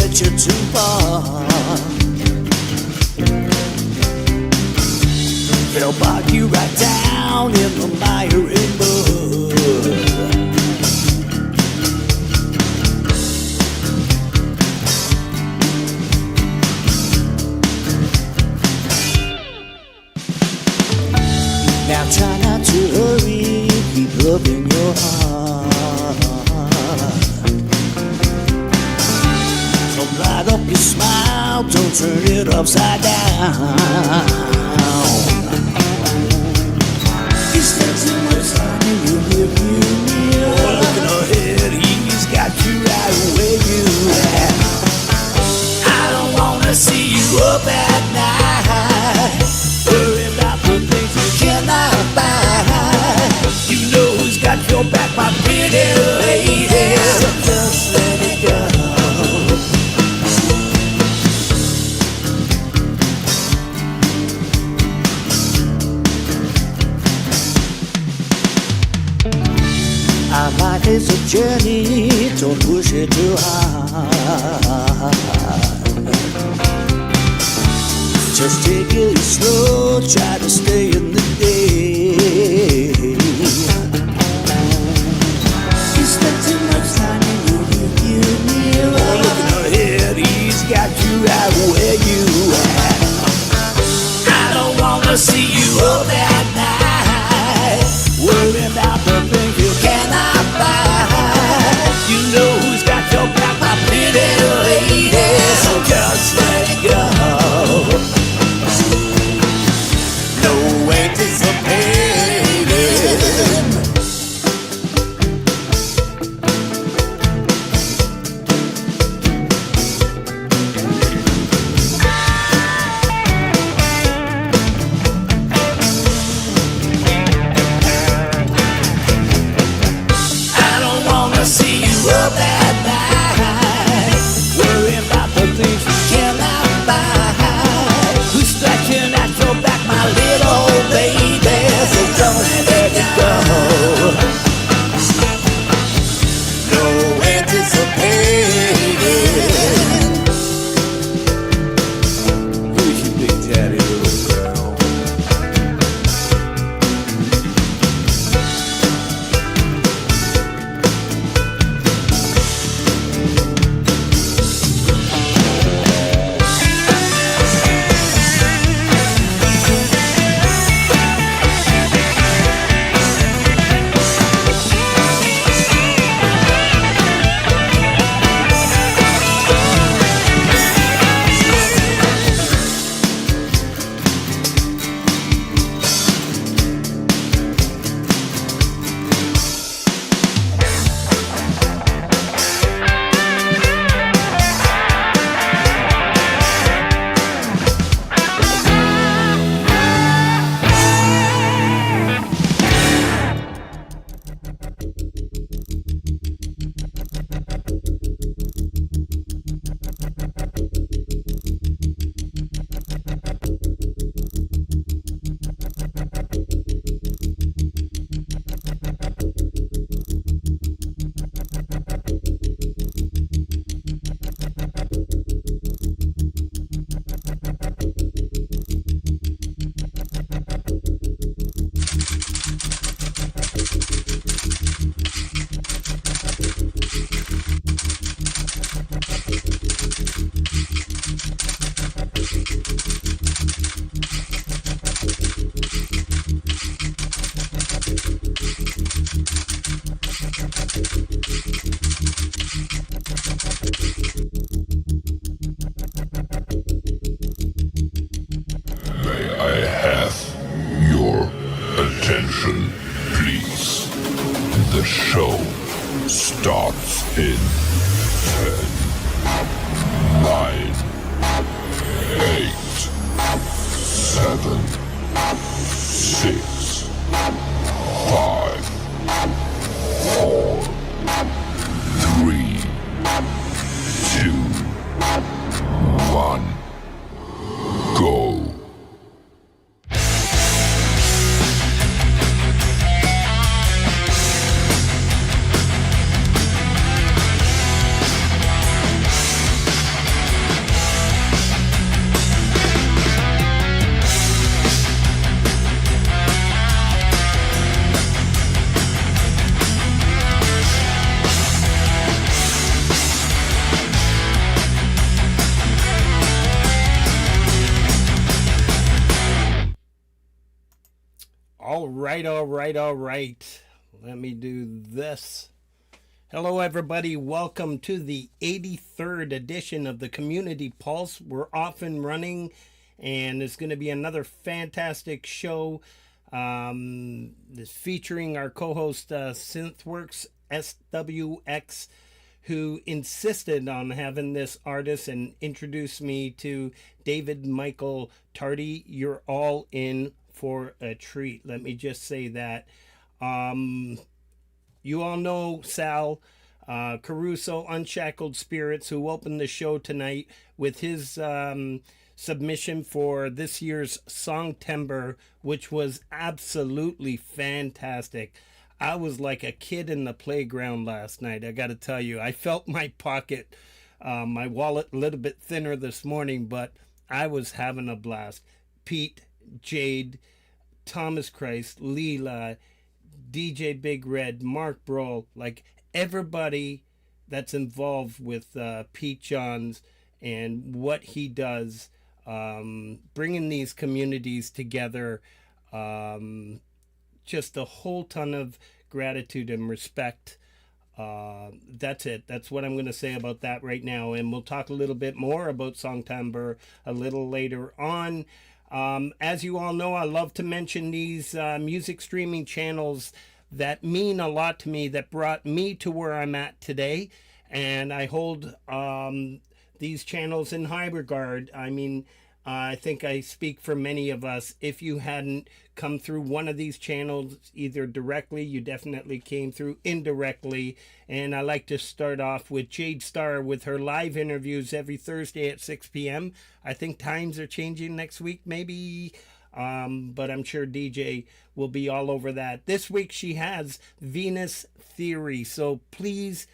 get you too far. They'll bog you right down in the miry mud. Now try not to hurry, keep loving your heart. Don't light up your smile, don't turn it upside down. You spend too much time and you live you. Looking ahead, he's got you right where you at. I don't wanna see you up at night, worry about the things you cannot buy. You know who's got your back, my pretty lady. So just let it go. Our life is a journey, don't push it too hard. Just take it slow, try to stay in the day. You spend too much time and you looking ahead, he's got you right where you at. I don't wanna see you up at night, worrying about the things you cannot buy. You know who's got your back, my pretty lady. So just let it go. No anticipating. I don't wanna see you up at night, worrying about the things you cannot buy. Who's scratching at your back, my little baby? So don't let it go. No anticipating. Who's your big daddy, little girl? Attention, please. The show starts in 10, 9, 8, 7, 6, 5, 4, 3, 2, 1, go. All right, all right, all right. Let me do this. Hello, everybody. Welcome to the 83rd edition of the Community Pulse. We're off and running, and it's going to be another fantastic show. This featuring our co-host Synthworks SWX, who insisted on having this artist and introduced me to David Michael Tardy. You're all in for a treat. Let me just say that. You all know Sal Caruso, Unshackled Spirits, who opened the show tonight with his submission for this year's Songtember, which was absolutely fantastic. I was like a kid in the playground last night. I got to tell you, I felt my pocket, my wallet a little bit thinner this morning, but I was having a blast. Pete, Jade, Thomas Christ, Leela, DJ Big Red, Mark Broll, like everybody that's involved with Pete Johns and what he does, bringing these communities together. Just a whole ton of gratitude and respect. That's it. That's what I'm going to say about that right now. And we'll talk a little bit more about Songtember a little later on. As you all know, I love to mention these music streaming channels that mean a lot to me, that brought me to where I'm at today. And I hold these channels in high regard. I mean, I think I speak for many of us. If you hadn't come through one of these channels, either directly, you definitely came through indirectly. And I like to start off with Jade Starr with her live interviews every Thursday at 6 p.m. I think times are changing next week, maybe. But I'm sure DJ will be all over that. This week she has Venus Theory. So please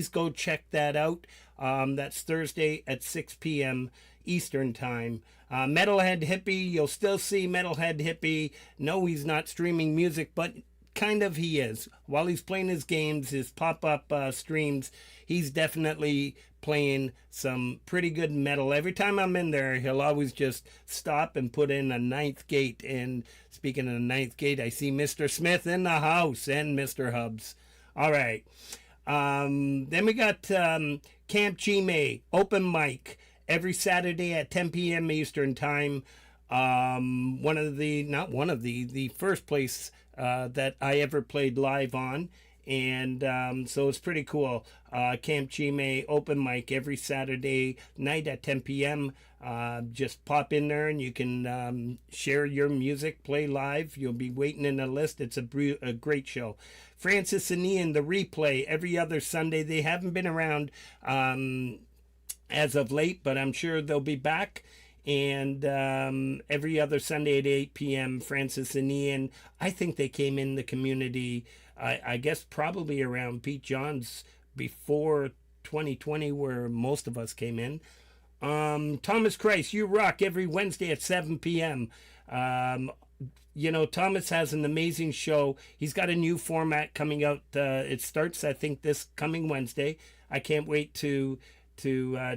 go check that out. That's Thursday at 6 p.m. Eastern Time. Metalhead Hippie, you'll still see Metalhead Hippie. No, he's not streaming music, but kind of he is. While he's playing his games, his pop-up streams, he's definitely playing some pretty good metal. Every time I'm in there, he'll always just stop and put in a Ninth Gate. And speaking of the Ninth Gate, I see Mr. Smith in the house and Mr. Hubs. All right. Then we got Camp Gme, open mic, every Saturday at 10 p.m. Eastern Time. The first place that I ever played live on. And so it's pretty cool. Camp Gme, open mic every Saturday night at 10 p.m. Just pop in there and you can share your music, play live. You'll be waiting in a list. It's a great show. Francis and Ian, the replay, every other Sunday. They haven't been around as of late, but I'm sure they'll be back. And every other Sunday at 8 p.m., Francis and Ian, I think they came in the community, I guess probably around Pete Johns before 2020, where most of us came in. Thomas Christ, You Rock, every Wednesday at 7 p.m. Thomas has an amazing show. He's got a new format coming out. It starts, I think, this coming Wednesday. I can't wait to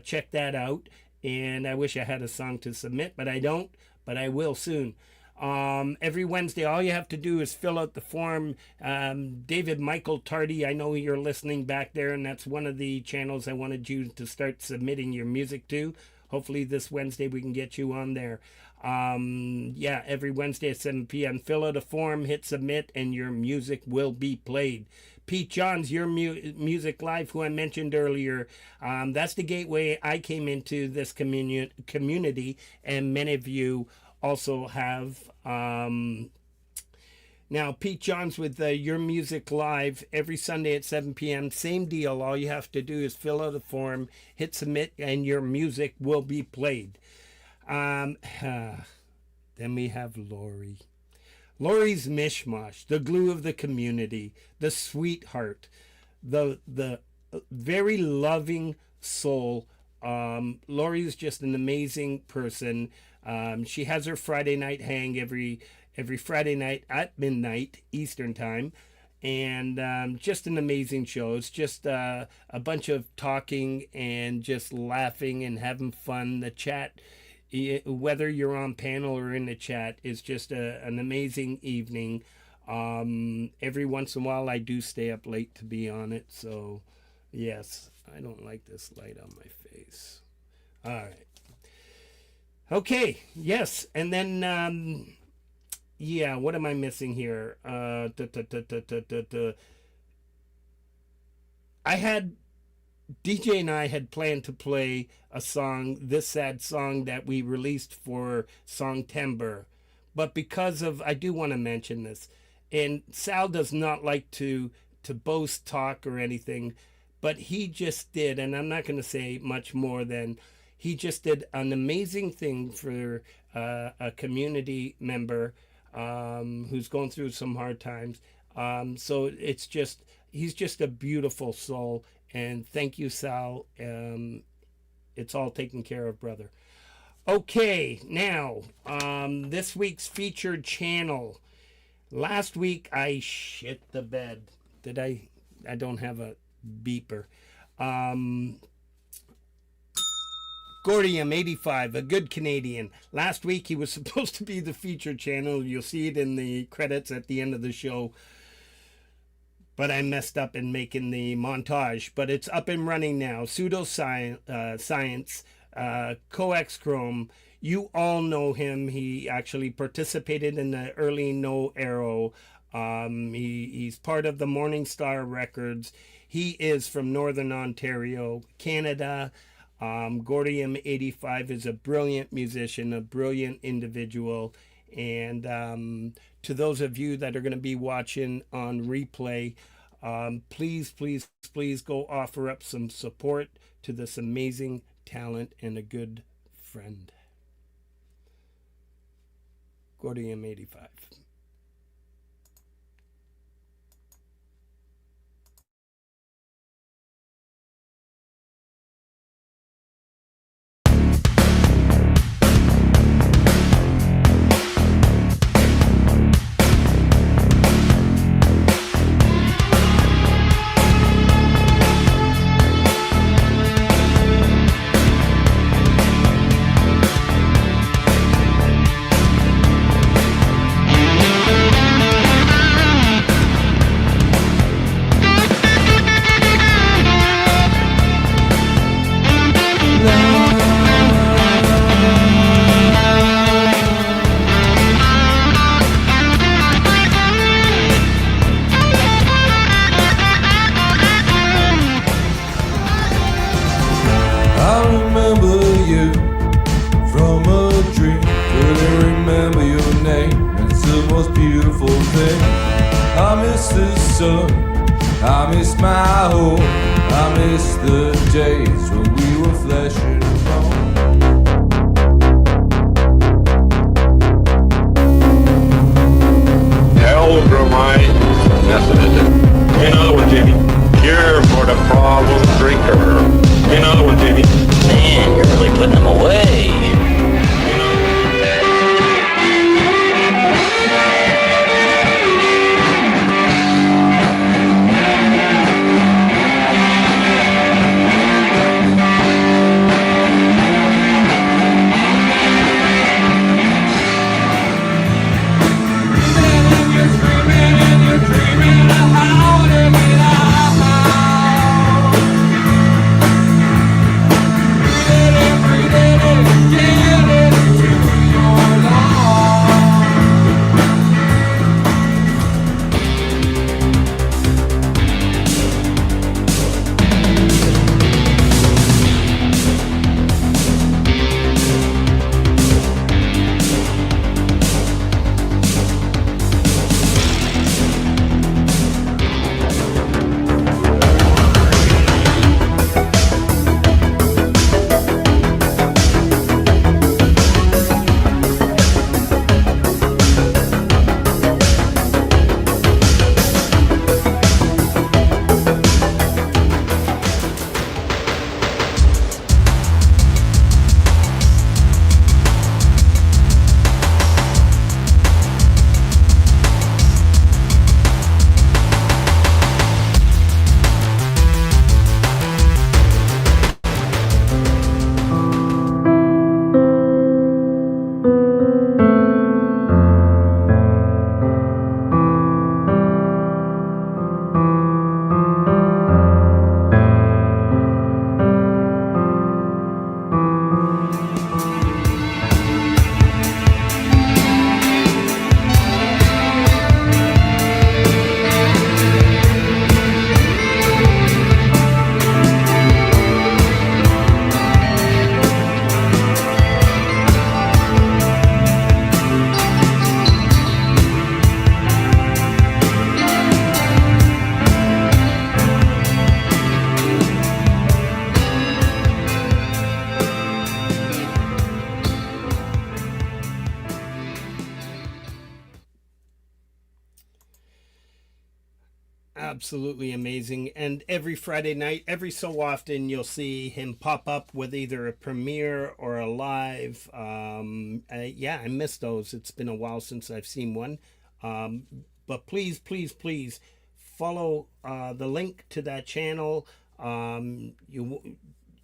check that out. And I wish I had a song to submit, but I don't. But I will soon. Every Wednesday, all you have to do is fill out the form. David Michael Tardy, I know you're listening back there, and that's one of the channels I wanted you to start submitting your music to. Hopefully this Wednesday we can get you on there. Every Wednesday at 7 p.m. Fill out a form, hit submit, and your music will be played. Pete Johns, Your Music Live, who I mentioned earlier. That's the gateway I came into this community, and many of you also have. Now, Pete Johns with Your Music Live every Sunday at 7 p.m. Same deal. All you have to do is fill out a form, hit submit, and your music will be played. Then we have Laurie. Laurie's Mishmosh, the glue of the community, the sweetheart, the very loving soul. Laurie's just an amazing person. She has her Friday night hang every Friday night at midnight Eastern Time. And just an amazing show. It's just a bunch of talking and just laughing and having fun. The chat whether you're on panel or in the chat, is just an amazing evening. Every once in a while, I do stay up late to be on it. So, yes, I don't like this light on my face. All right. Okay. Yes. And then, yeah, what am I missing here? I had DJ and I had planned to play a song, This Sad Song, that we released for Songtember. But because of, I do want to mention this, and Sal does not like to boast, talk, or anything, but he just did, and I'm not going to say much more than, he just did an amazing thing for a community member who's going through some hard times. So it's just, he's just a beautiful soul. And thank you, Sal. It's all taken care of, brother. Okay, now, this week's featured channel. Last week, I shit the bed. Did I? I don't have a beeper. Gordium85, a good Canadian. Last week, he was supposed to be the featured channel. You'll see it in the credits at the end of the show. But I messed up in making the montage. But it's up and running now. Pseudoscience, Coax Chrome. You all know him. He actually participated in the early No Arrow. He's part of the Morning Star Records. He is from Northern Ontario, Canada. Gordium85 is a brilliant musician, a brilliant individual. And to those of you that are going to be watching on replay, please, please, please go offer up some support to this amazing talent and a good friend. Gordium85. absolutely amazing. And every Friday night, every so often, you'll see him pop up with either a premiere or a live. Yeah, I miss those. It's been a while since I've seen one. But please, please, please follow the link to that channel. You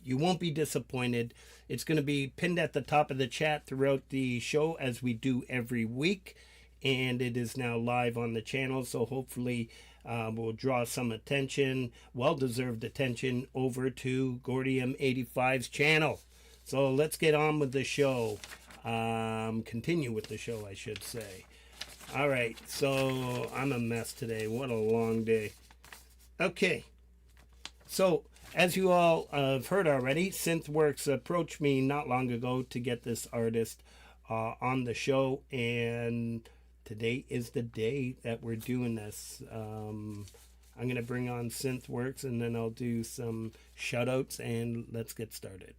won't be disappointed. It's going to be pinned at the top of the chat throughout the show, as we do every week. And it is now live on the channel, so hopefully we'll draw some attention, well-deserved attention, over to Gordium 85's channel. So let's get on with the show. Continue with the show, I should say. All right, so I'm a mess today. What a long day. Okay, so as you all have heard already, Synthworks approached me not long ago to get this artist on the show, and today is the day that we're doing this. I'm going to bring on Synthworks, and then I'll do some shout-outs, and let's get started.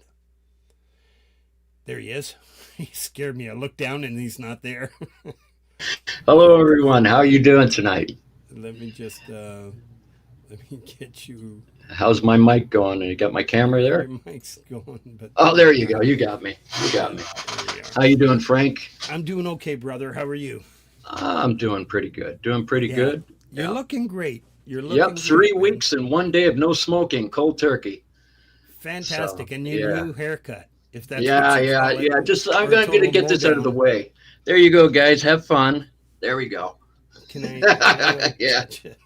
There he is. He scared me. I looked down, and he's not there. Hello, everyone. How are you doing tonight? Let me just let me get you. How's my mic going? You got my camera there? Your mic's going, but Oh, there you go. You got me. You got me. there we are. How you doing, Frank? I'm doing okay, brother. How are you? I'm doing pretty good. Doing pretty good. You're looking great. You're looking Yep, great, 3 man. weeks and 1 day of no smoking, cold turkey. Fantastic. So, And your yeah. new haircut, if that's Yeah, what you yeah, call it, yeah. Just I'm or gonna total get this out of the mowdown. way. There you go, guys. Have fun. There we go. Can I Yeah. touch it?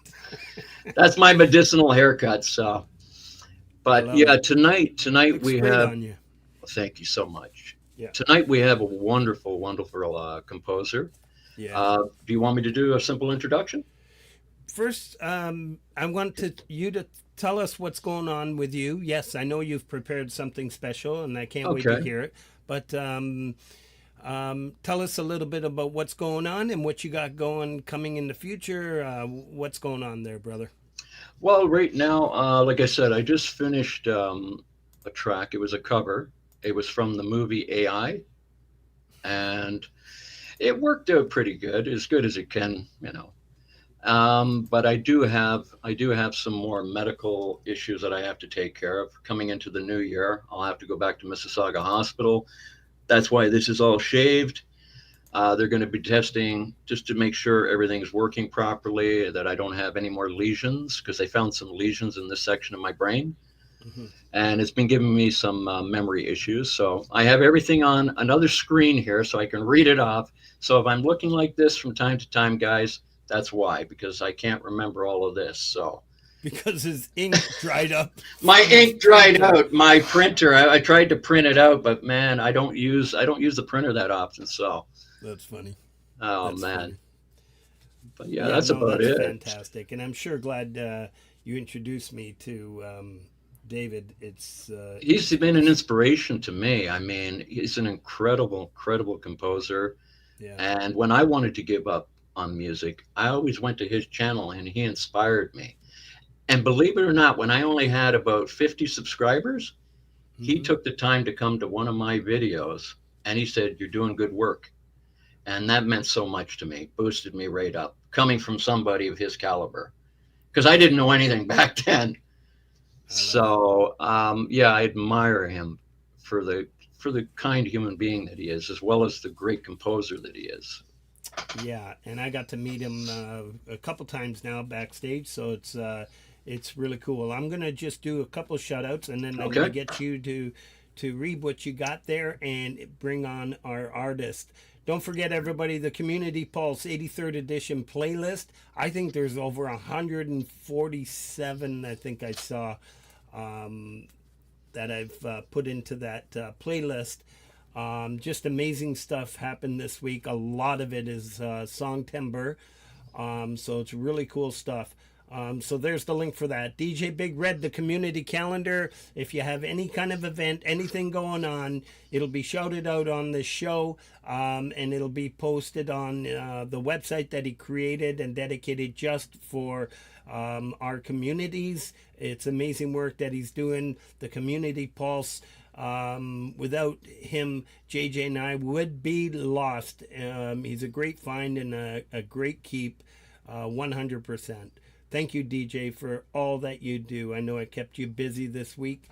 That's my medicinal haircut. So, I but love yeah, it. tonight Looks we great have. on you. Thank you so much. Yeah. Tonight we have a wonderful, wonderful composer. Yeah. Do you want me to do a simple introduction? First, I want you to tell us what's going on with you. Yes, I know you've prepared something special, and I can't wait to Okay. hear it. But tell us a little bit about what's going on and what you got going coming in the future. What's going on there, brother? Well, right now, like I said, I just finished a track. It was a cover. It was from the movie AI, and it worked out pretty good as it can, you know. But I do have some more medical issues that I have to take care of coming into the new year. I'll have to go back to Mississauga Hospital. That's why this is all shaved. They're going to be testing just to make sure everything's working properly, that I don't have any more lesions, because they found some lesions in this section of my brain. Mm-hmm. And it's been giving me some memory issues. So I have everything on another screen here so I can read it off. So if I'm looking like this from time to time, guys, that's why, because I can't remember all of this. So Because his ink dried up. my ink dried out. My printer, I tried to print it out, but man, I don't use the printer that often. So, That's funny. oh That's man. funny. But yeah, that's about that's it. fantastic, and I'm sure glad you introduced me to David. It's He's been an inspiration to me. I mean, he's an incredible composer. yeah, And when I wanted to give up on music, I always went to his channel and he inspired me. And believe it or not, when I only had about 50 subscribers, he Mhm. took the time to come to one of my videos and he said, "You're doing good work." And that meant so much to me, boosted me right up, coming from somebody of his caliber, because I didn't know anything back then. So yeah, I admire him for the kind human being that he is, as well as the great composer that he is. Yeah, and I got to meet him a couple times now backstage, so it's really cool. I'm gonna just do a couple shout outs, and then I'm gonna Okay. get you to read what you got there and bring on our artist. Don't forget, everybody, the Community Pulse 83rd edition playlist. I think there's over 147, I think I saw, that I've put into that playlist. Just amazing stuff happened this week. A lot of it is Song Timber. So it's really cool stuff. So there's the link for that. DJ Big Red, the community calendar. If you have any kind of event, anything going on, it'll be shouted out on the show, and it'll be posted on the website that he created and dedicated just for our communities. It's amazing work that he's doing. The Community Pulse. Without him, JJ and I would be lost. He's a great find and a great keep, 100%. Thank you, DJ, for all that you do. I know it kept you busy this week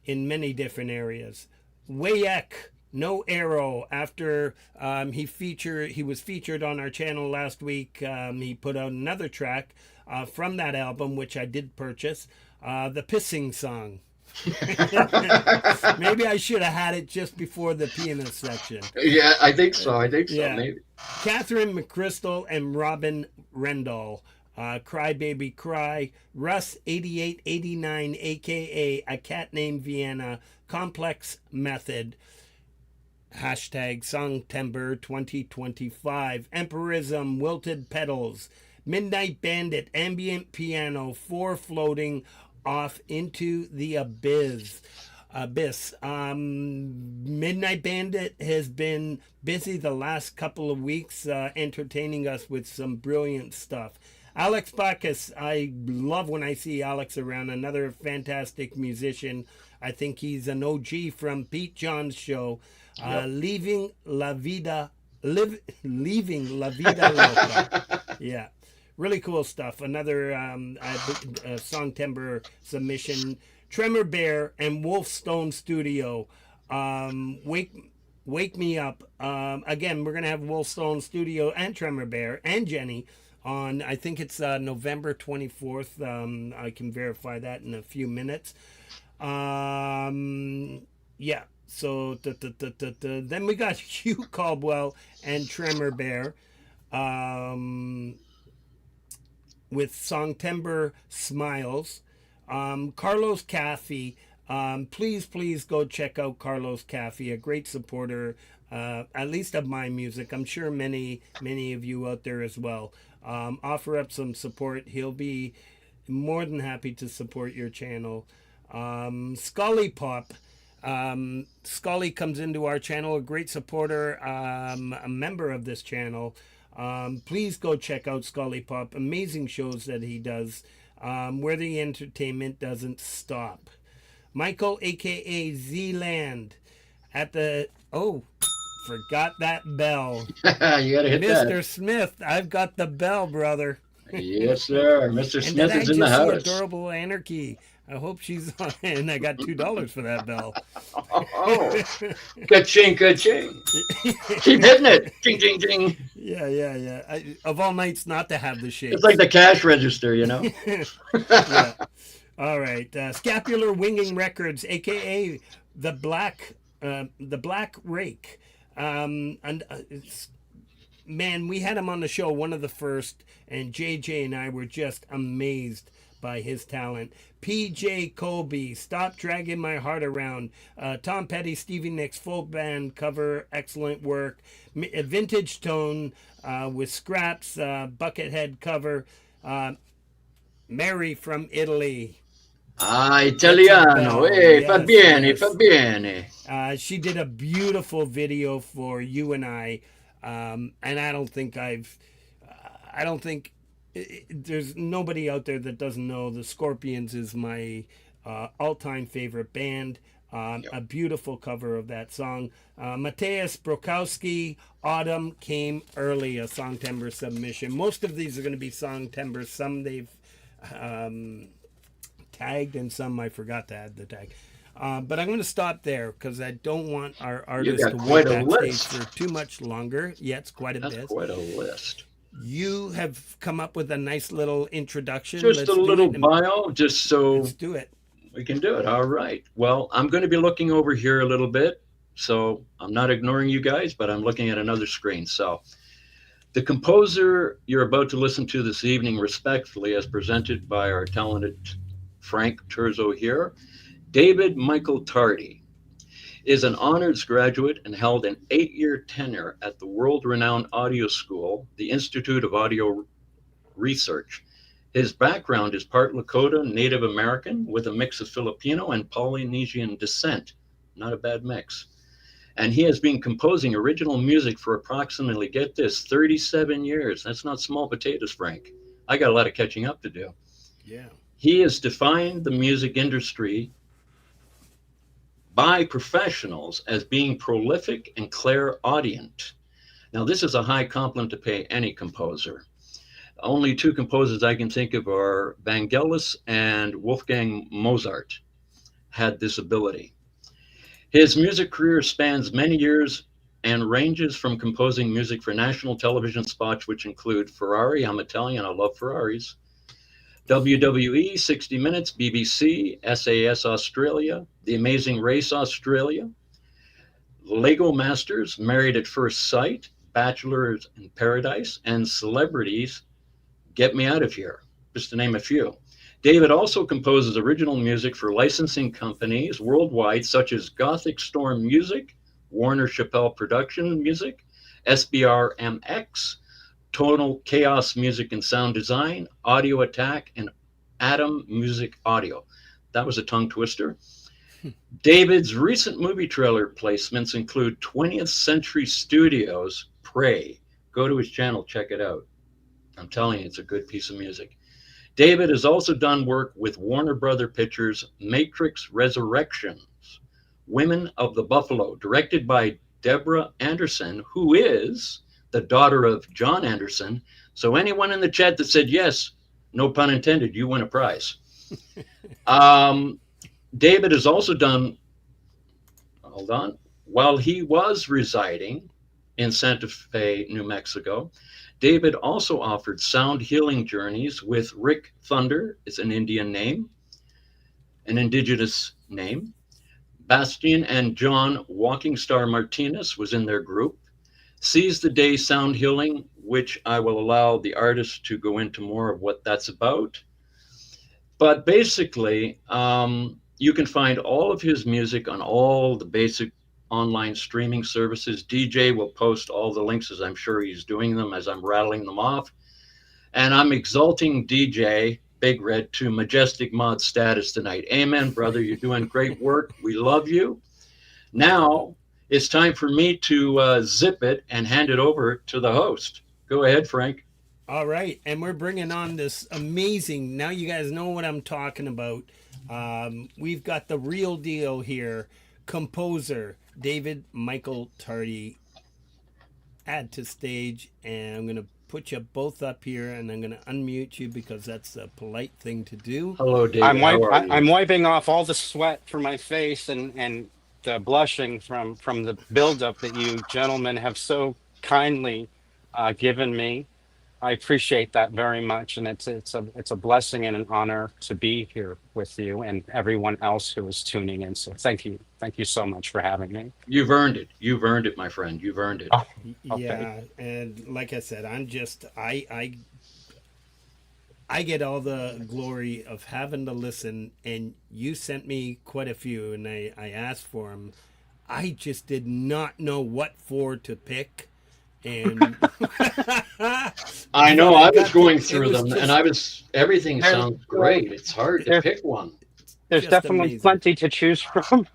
in many different areas. Wayek, No Arrow. After he was featured on our channel last week, he put out another track from that album, which I did purchase, the Pissing Song. Maybe I should have had it just before the pianist section. Yeah, I think so. Yeah. Maybe. Catherine McChrystal and Robin Rendall. Cry Baby Cry. Russ 8889, aka A Cat Named Vienna. Complex Method. Hashtag Songtember 2025. Empirism, Wilted Petals. Midnight Bandit, Ambient Piano, 4 Floating Off into the Abyss. Midnight Bandit has been busy the last couple of weeks entertaining us with some brilliant stuff. Alex Bacchus, I love when I see Alex around, another fantastic musician. I think he's an OG from Pete John's show. Leaving La Vida Loca. Yeah. Really cool stuff. Another Songtember submission. Tremor Bear and Wolfstone Studio. Wake Me Up. Again, we're going to have Wolfstone Studio and Tremor Bear and Jenny on, I think it's November 24th. I can verify that in a few minutes. Yeah. So then we got Hugh Caldwell and Tremor Bear. With Songtember Smiles. Carlos Caffey. Please go check out Carlos Caffey, a great supporter, at least of my music. I'm sure many of you out there as well. Offer up some support. He'll be more than happy to support your channel. Scully Pop. Scully comes into our channel, a great supporter, a member of this channel. Please go check out Scully Pop. Amazing shows that he does, where the entertainment doesn't stop. Michael, aka Z-Land, at the forgot that bell. You gotta hit Mr. that. Smith, I've got the bell, brother. Yes, sir. Mr. And Smith did is I in the just see house. Adorable Anarchy? I hope she's on, and I got $2 for that bell. Oh, ka-ching, ka-ching. Keep hitting it. Ching, ching, ching. Yeah. Of all nights not to have the shakes. It's like the cash register, you know? Yeah. All right. Scapular Winging Records, aka the Black Rake. Man, we had him on the show, one of the first, and JJ and I were just amazed by his talent. PJ Colby, Stop Dragging My Heart Around. Tom Petty, Stevie Nicks full band cover, excellent work. Vintage Tone with Scraps, Buckethead cover. Mary from Italy. Ah, Italiano. Hey, fa bene, yes. fa bene. She did a beautiful video for you and I, and I don't think there's nobody out there that doesn't know the Scorpions is my all-time favorite band. A beautiful cover of that song. Mateusz Brokowski, Autumn Came Early, a Songtember submission. Most of these are going to be Songtember. Some they've tagged, and some I forgot to add the tag. But I'm going to stop there because I don't want our artists to wait backstage for too much longer. Yeah, it's quite a bit. That's quite a list. You have come up with a nice little introduction. Just a little bio, just so let's do it. We can do it. All right. Well, I'm going to be looking over here a little bit. So I'm not ignoring you guys, but I'm looking at another screen. So the composer you're about to listen to this evening, respectfully, as presented by our talented Frank Terzo here, David Michael Tardy, is an honors graduate and held an 8-year tenure at the world-renowned audio school, the Institute of Audio Research. His background is part Lakota Native American with a mix of Filipino and Polynesian descent. Not a bad mix. And he has been composing original music for approximately, get this, 37 years. That's not small potatoes, Frank. I got a lot of catching up to do. Yeah. He has defined the music industry by professionals as being prolific and clairaudient. Now, this is a high compliment to pay any composer. Only two composers I can think of are Vangelis and Wolfgang Mozart had this ability. His music career spans many years and ranges from composing music for national television spots, which include Ferrari, I'm Italian, I love Ferraris, WWE, 60 Minutes, BBC, SAS Australia, The Amazing Race Australia, Lego Masters, Married at First Sight, Bachelors in Paradise, and Celebrities Get Me Out of Here, just to name a few. David also composes original music for licensing companies worldwide, such as Gothic Storm Music, Warner Chappell Production Music, SBRMX, Tonal Chaos Music and Sound Design, Audio Attack, and Atom Music Audio. That was a tongue twister. David's recent movie trailer placements include 20th Century Studios' Prey. Go to his channel, check it out. I'm telling you, it's a good piece of music. David has also done work with Warner Brother Pictures' Matrix Resurrections, Women of the Buffalo, directed by Deborah Anderson, who is the daughter of John Anderson. So anyone in the chat that said yes, no pun intended, you win a prize. David has also done, hold on, while he was residing in Santa Fe, New Mexico, David also offered sound healing journeys with Rick Thunder, it's an Indian name, an indigenous name. Bastian and John Walking Star Martinez was in their group. Seize the Day Sound Healing, which I will allow the artist to go into more of what that's about. But basically, you can find all of his music on all the basic online streaming services. DJ will post all the links, as I'm sure he's doing them as I'm rattling them off. And I'm exalting DJ Big Red to majestic mod status tonight. Amen, brother. You're doing great work. We love you. Now it's time for me to zip it and hand it over to the host. Go ahead, Frank. All right. And we're bringing on this amazing, now you guys know what I'm talking about. We've got the real deal here. Composer David Michael Tardy. Add to stage, and I'm going to put you both up here, and I'm going to unmute you because that's a polite thing to do. Hello, David. I'm wiping off all the sweat from my face and the blushing from the buildup that you gentlemen have so kindly given me. I appreciate that very much, and it's a blessing and an honor to be here with you and everyone else who is tuning in. So thank you so much for having me. You've earned it. You've earned it, my friend. You've earned it. Oh, okay. Yeah, and like I said, I'm just I get all the glory of having to listen, and you sent me quite a few, and I asked for them. I just did not know what for to pick. And I know I was going through them, and everything sounds great. It's hard to pick one. There's definitely amazing. Plenty to choose from.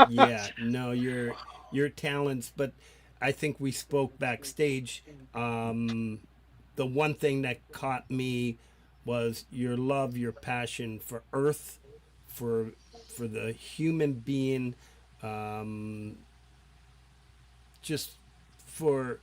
Yeah, no, your talents, but I think we spoke backstage. The one thing that caught me was your love, your passion for Earth, for the human being, just for.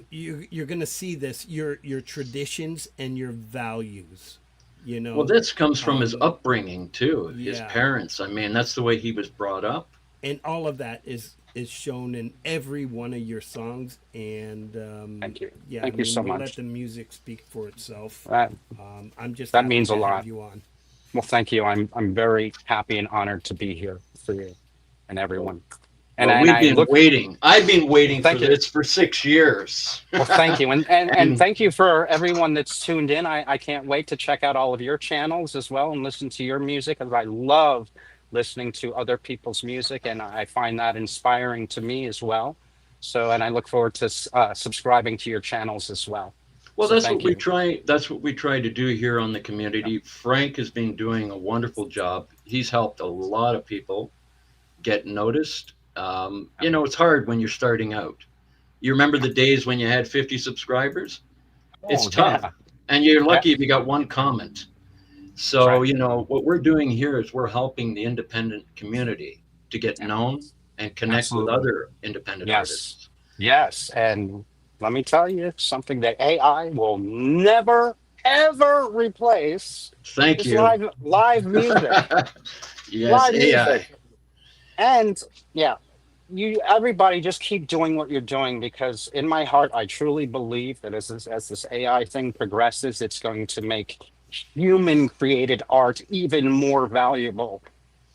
You're going to see this, your traditions and your values, you know. Well, this comes from his upbringing too, his yeah. parents. I mean, that's the way he was brought up. And all of that is shown in every one of your songs. And thank you. Yeah, thank you so much. Let the music speak for itself. I'm just that means a lot. You on. Well, thank you. I'm very happy and honored to be here for you and everyone. And we've been waiting. I've been waiting for this for 6 years. Well, thank you. And thank you for everyone that's tuned in. I can't wait to check out all of your channels as well and listen to your music, because I love listening to other people's music, and I find that inspiring to me as well. So, and I look forward to subscribing to your channels as well. Well, so that's what we try. That's what we try to do here on the community. Yeah. Frank has been doing a wonderful job. He's helped a lot of people get noticed. You know, it's hard when you're starting out. You remember the days when you had 50 subscribers? It's tough. Yeah. And you're lucky if you got one comment. So, you know, what we're doing here is we're helping the independent community to get known and connect with other independent artists. Yes. And let me tell you something that AI will never ever replace Thank is you. live music. Yes, Live AI. music. And yeah, you everybody just keep doing what you're doing, because in my heart I truly believe that as this AI thing progresses, it's going to make human created art even more valuable.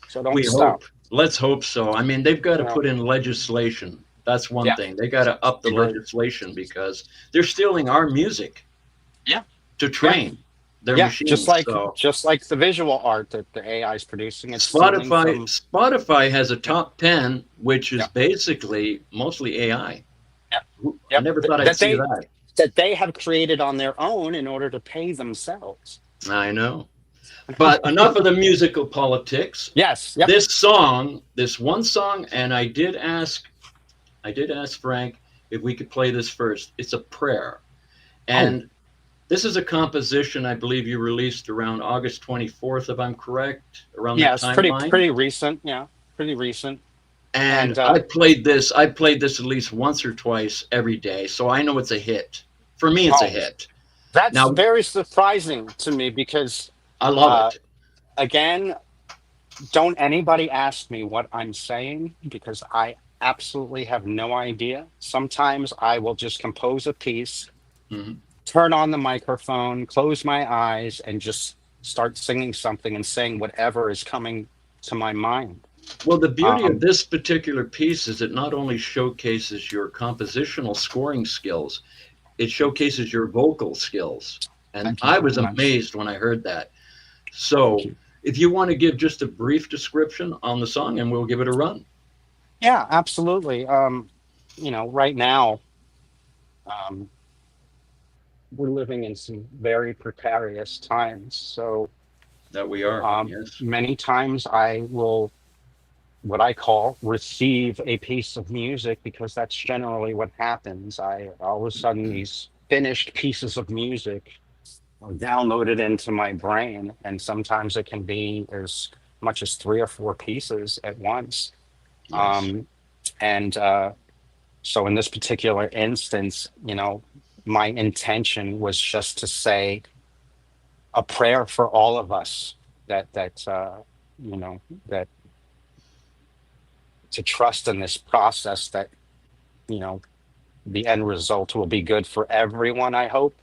So don't We stop. hope. Let's hope so. I mean, they've got to No. put in legislation. That's one Yeah. thing. They got to up the Agree. legislation because they're stealing our music Yeah. to Yeah. train their Yeah. machines. So Just like the visual art that the AI is producing, it's stealing Spotify from. Spotify has a top 10 which is Yeah. basically mostly AI. Yeah. I Yep. never thought I'd see that. That they have created on their own in order to pay themselves. I know. But enough of the musical politics. Yes. Yep. This song, this one song, and I did ask Frank if we could play this first. It's a prayer. Oh, And this is a composition I believe you released around August 24th, if I'm correct, around yeah. that It's timeline. pretty recent. Yeah. Pretty recent. And And I played this at least once or twice every day, so I know it's a hit. For me, it's a oh, hit. that's Now, very surprising to me because, I love uh, it. again, don't anybody ask me what I'm saying, because I absolutely have no idea. Sometimes I will just compose a piece, Mhm. turn on the microphone, close my eyes, and just start singing something and saying whatever is coming to my mind. Well, the beauty of Um, this particular piece is it not only showcases your compositional scoring skills, it showcases your vocal skills. And Thank you I very was much. amazed when I heard that. Thank So, you. if you want to give just a brief description on the song, and we'll give it a run. Yeah, absolutely. Right now, um, we're living in some very precarious times. So, That we are, yes. many times I will, what I call, receive a piece of music, because that's generally what happens. I all of a sudden these finished pieces of music are downloaded into my brain, and sometimes it can be as much as three or four pieces at once. Yes. Um, and So in this particular instance, my intention was just to say a prayer for all of us, you know that to trust in this process, that you know the end result will be good for everyone, I hope.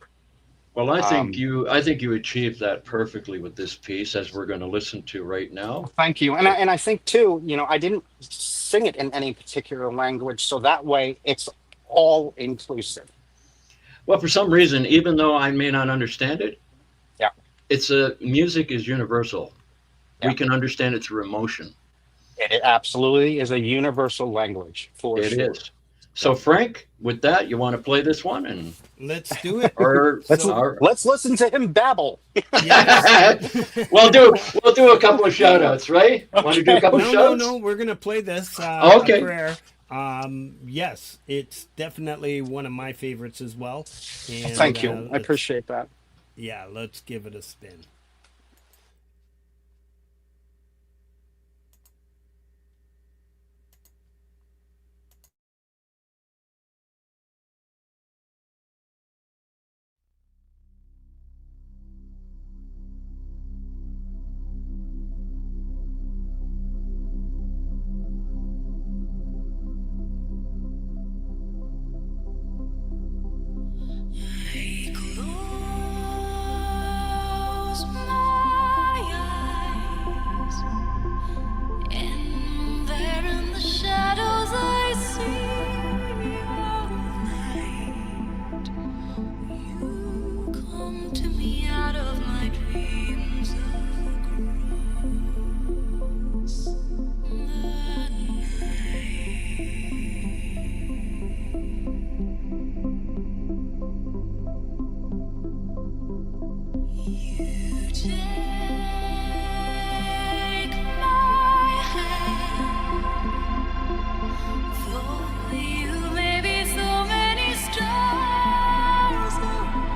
Well, I think um you I think you achieved that perfectly with this piece as we're going to listen to right now. Thank you. And I think too, I didn't sing it in any particular language, so that way it's all inclusive. Well, for some reason, even though I may not understand it, Yeah. it's a music is universal. Yeah. We can understand it through emotion. It absolutely is a universal language, for It sure. is. So, Frank, with that, you want to play this one, and Let's do it. or let's So, our let's listen to him babble. yes. we'll do a couple of shout outs, right? Want to do a Okay. couple of No, shout no, outs? no. We're gonna play this a Okay. prayer. Yes, it's definitely one of my favorites as well. And Thank you. I let's appreciate that. yeah, let's give it a spin. I close my eyes, and there in the shadows I see your light. You come to me out of my dreams across the night. You take my hand, though you may be so many stars away.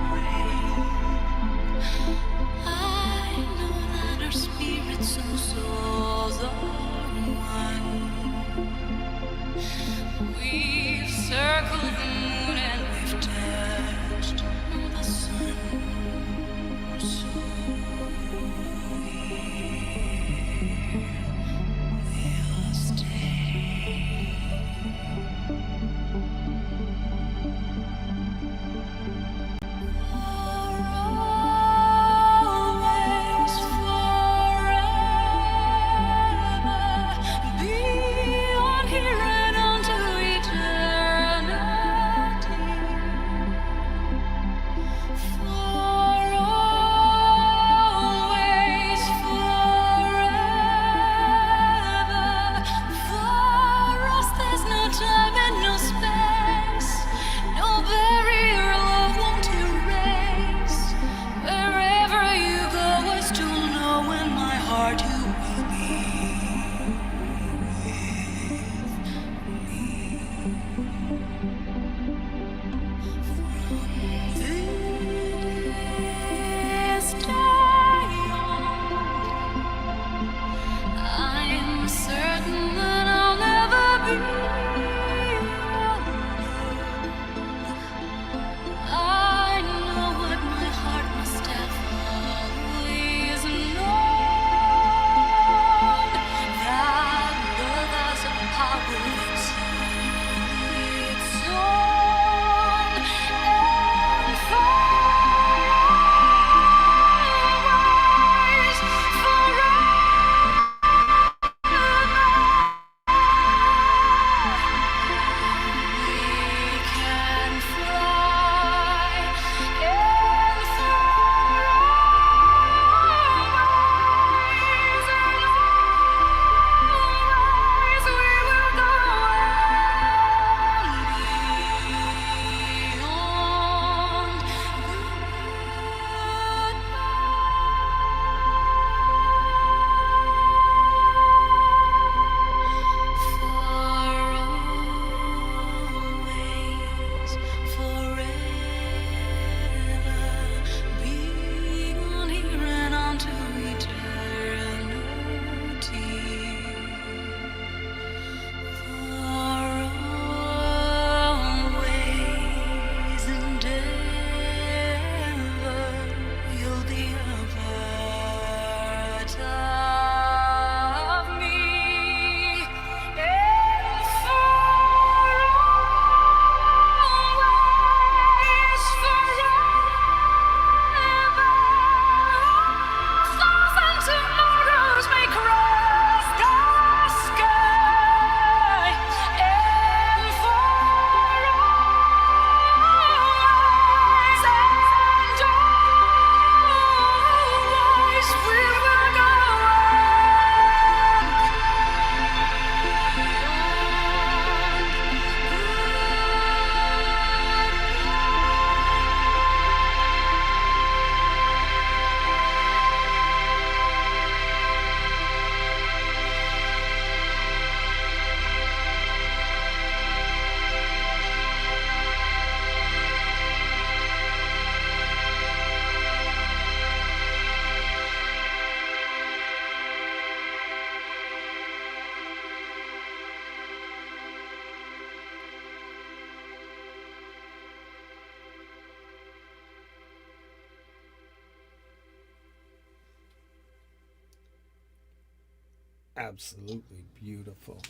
absolutely beautiful.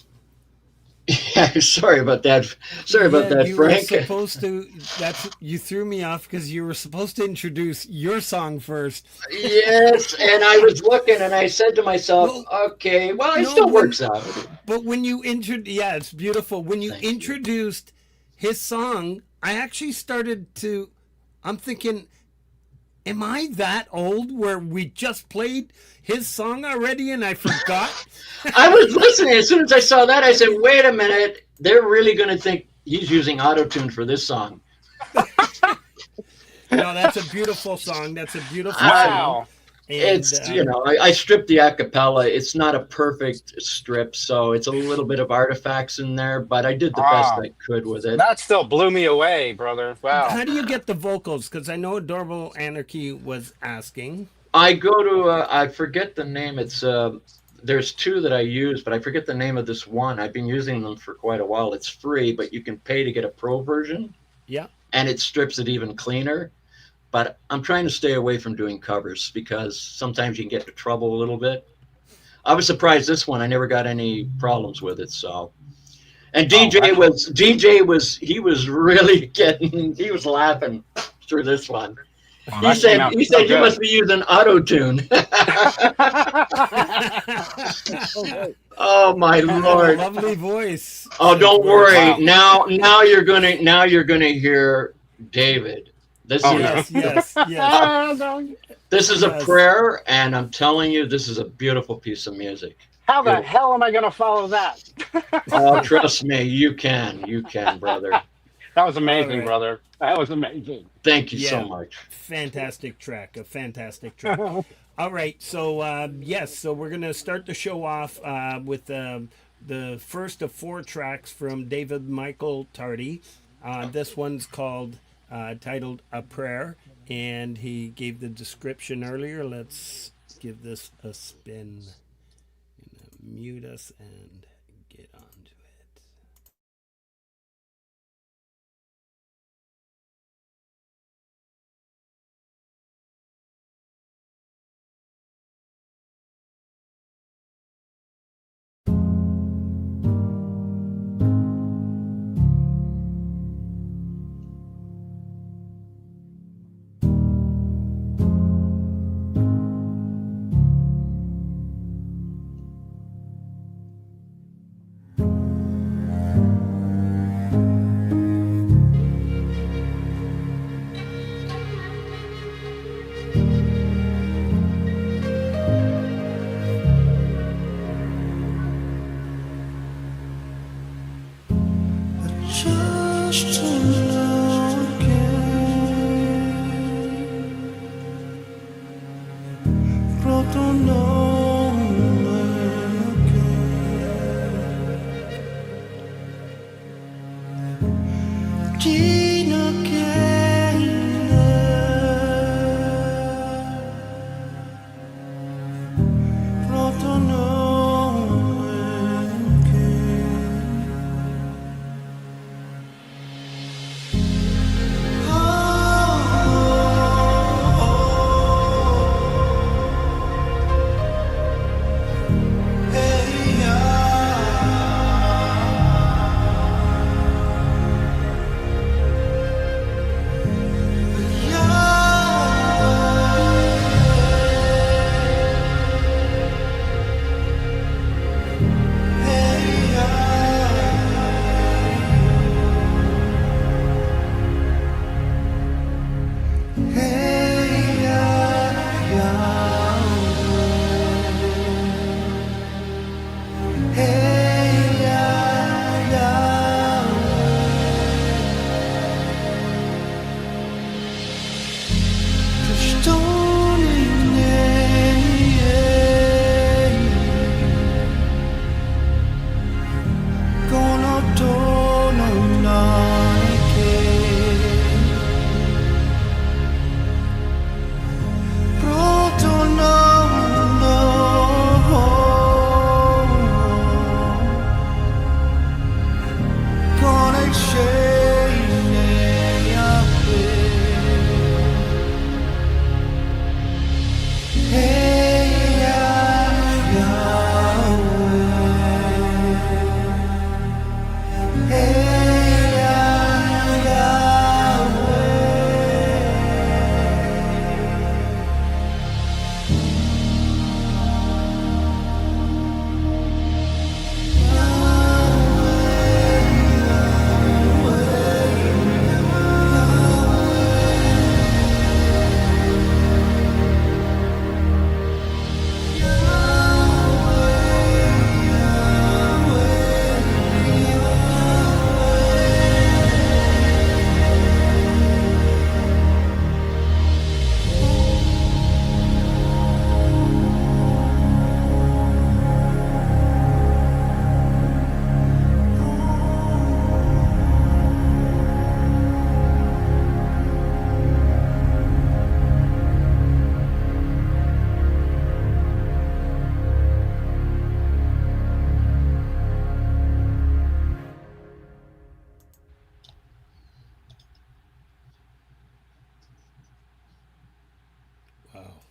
Yeah, sorry about that. Sorry about that, You were Frank. supposed to. You threw me off because you were supposed to introduce your song first. Yes, and I was looking and I said to myself, Well, okay, well, it no, still works out. but when you yeah, it's beautiful. When you Thank you. introduced his song, I actually started to. I'm thinking, am I that old where we just played his song already and I forgot? I was listening. As soon as I saw that, I said, wait a minute. They're really going to think he's using auto-tune for this song. No, that's a beautiful song. That's a beautiful song. Wow. And It's, I stripped the acapella. It's not a perfect strip, so it's a little bit of artifacts in there, but I did the best Ah, I could with it. that still blew me away, brother. Wow. how do you get the vocals? Because I know Adorable Anarchy was asking. I go to, I forget the name. It's, there's two that I use, but I forget the name of this one. I've been using them for quite a while. It's free, but you can pay to get a pro version, Yeah. and it strips it even cleaner. But I'm trying to stay away from doing covers because sometimes you can get into trouble a little bit. I was surprised this one, I never got any problems with it. So, and Oh, DJ was really he was laughing through this one. oh, He that came said, out he so said, you good. must be using auto tune. Oh my Lord. Lovely voice. Oh, don't worry. Wow. Now you're gonna hear David. This Oh, is no. Yes. this is a Yes. prayer, and I'm telling you, this is a beautiful piece of music. How the Beautiful. hell am I going to follow that? Oh, trust me, you can, brother. That was amazing, All right. brother. That was amazing. Thank you Yeah. so much. Fantastic track. A fantastic track. All right. So, yes. So we're going to start the show off with the first of 4 tracks from David Michael Tardy. This one's titled A Prayer. And he gave the description earlier. Let's give this a spin. Mute us and get onto it.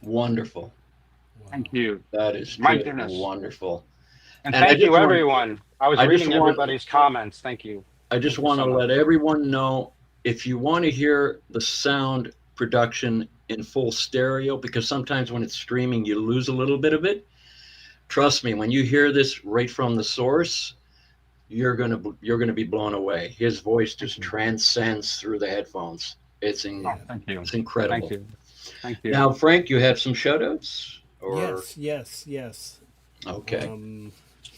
Wonderful. Thank you. That is My just goodness. wonderful. And And thank you, everyone. I was I just reading want, everybody's comments. Thank you. I just Thank you want to so much. let everyone know, if you want to hear the sound production in full stereo, because sometimes when it's streaming, you lose a little bit of it. Trust me, when you hear this right from the source, you're gonna be blown away. His voice Thank just you. transcends through the headphones. Yeah. Thank you. It's Thank incredible. you. Thank you. Now, Frank, you have some shout outs? Or Yes. okay.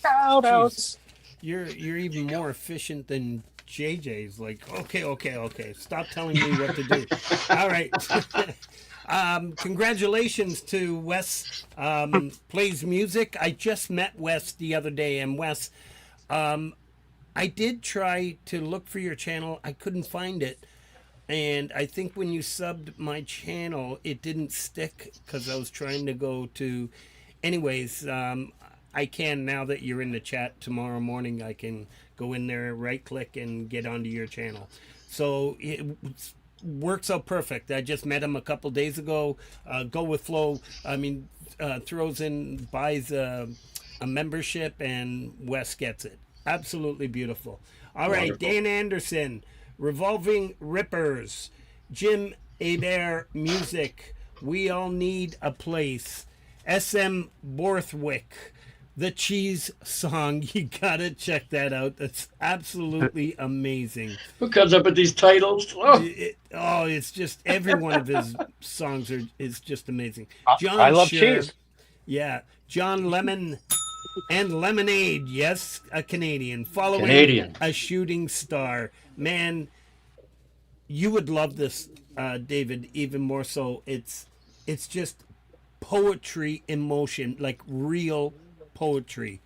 Shout Jeez, outs. you're even more efficient than JJ's. Like, okay. Stop telling me what to do. All right. Congratulations to Wes Plays Music. I just met Wes the other day, and Wes, I did try to look for your channel. I couldn't find it. And I think when you subbed my channel, it didn't stick because I was trying to go to. Anyways, I can, now that you're in the chat tomorrow morning, I can go in there, right click, and get onto your channel. So it works out perfect. I just met him a couple days ago. Go with Flow. I mean, throws in, buys a membership, and Wes gets it. Absolutely beautiful. All right, Wonderful. Dan Anderson, Revolving Rippers, Jim Adair Music, We All Need a Place, SM Borthwick, The Cheese Song. You gotta check that out. That's absolutely amazing. Who comes up with these titles? Oh, It's just every one of his songs is just amazing. I John love Scher, cheese. yeah, John Lemon and Lemonade, yes, a Canadian, following Canadian. a shooting star. Man, you would love this, David, even more so. It's just poetry in motion, like real poetry.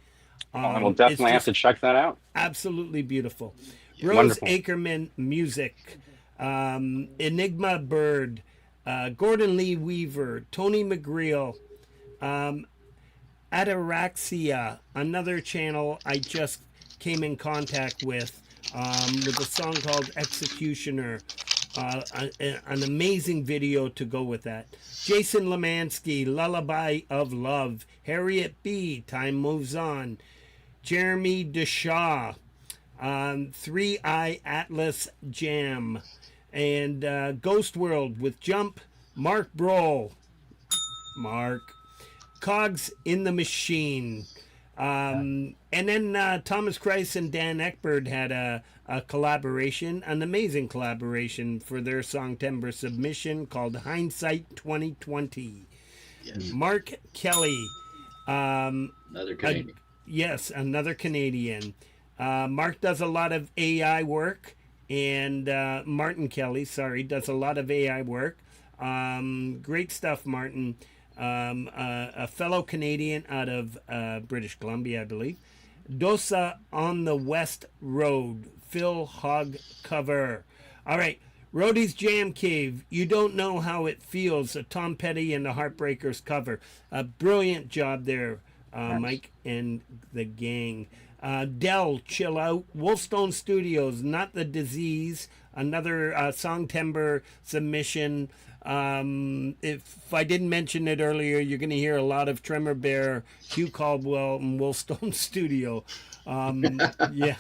I will It's definitely have just to check that out. absolutely beautiful. Rose Wonderful. Ackerman Music, Enigma Bird, Gordon Lee Weaver, Tony McGreal, Ataraxia, another channel I just came in contact with a song called Executioner. An amazing video to go with that. Jason Lemansky, Lullaby of Love. Harriet B, Time Moves On. Jeremy Deshaw, Three Eye Atlas Jam. And Ghost World with Jump. Mark Broll. Mark. Cogs in the Machine. And then Thomas Christ and Dan Eckberg had a collaboration, an amazing collaboration for their song Timber submission called Hindsight 2020. yes. Mark Kelly, Another Canadian. yes, another Canadian. Mark does a lot of AI work, and Martin Kelly, does a lot of AI work. Great stuff, Martin. A fellow Canadian out of British Columbia, I believe. Dosa on the West Road, Phil Hogg cover. All right, Roadie's Jam Cave, You Don't Know How It Feels, a Tom Petty and the Heartbreakers cover. A brilliant job there, Mike and the gang. Dell, Chill Out, Wolfstone Studios, Not the Disease, another Song Timber submission. If I didn't mention it earlier, you're going to hear a lot of Tremor Bear, Hugh Caldwell, and Wolfstone Studio. Yeah,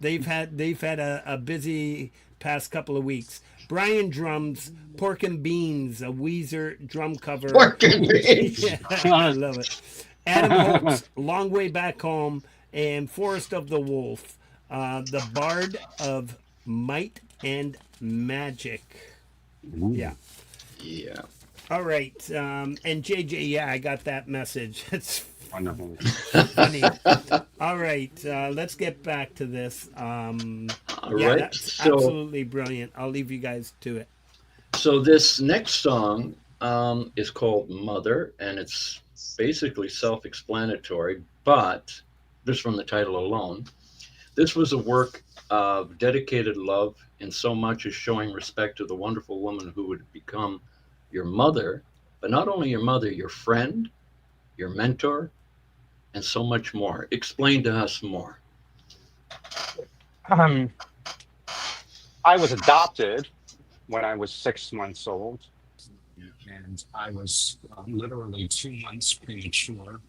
they've had a busy past couple of weeks. Brian Drums, Pork and Beans, a Weezer drum cover. Pork and beans. Yeah, I love it. Adam Holtz, Long Way Back Home, and Forest of the Wolf, the Bard of Might and Magic. Yeah. Yeah. All right. And JJ, yeah, I got that message. It's Wonderful. funny. All right. Let's get back to this. All Yeah, right. that's So, absolutely brilliant. I'll leave you guys to it. so this next song is called Mother, and it's basically self-explanatory, but just from the title alone, this was a work of dedicated love in so much as showing respect to the wonderful woman who would become your mother, but not only your mother, your friend, your mentor, and so much more. Explain to us more. I was adopted when I was 6 months old. and I was literally 2 months premature.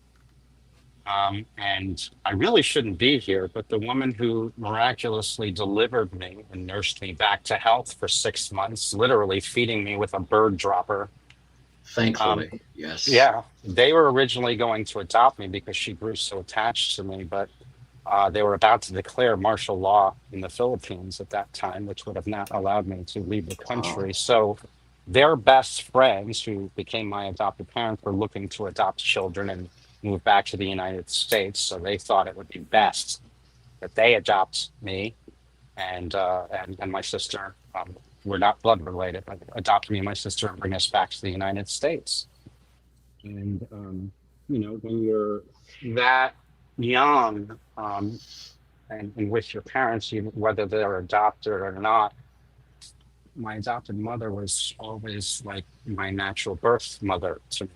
And I really shouldn't be here, but the woman who miraculously delivered me and nursed me back to health for 6 months, literally feeding me with a bird dropper. Um, Thankfully, yes. yeah, they were originally going to adopt me because she grew so attached to me, but they were about to declare martial law in the Philippines at that time, which would have not allowed me to leave the Wow. country. So their best friends, who became my adopted parents, were looking to adopt children and move back to the United States. So they thought it would be best that they adopt me and my sister. We're not blood related, but adopt me and my sister and bring us back to the United States. And when you're that young, and with your parents, whether they're adopted or not, my adopted mother was always like my natural birth mother to me.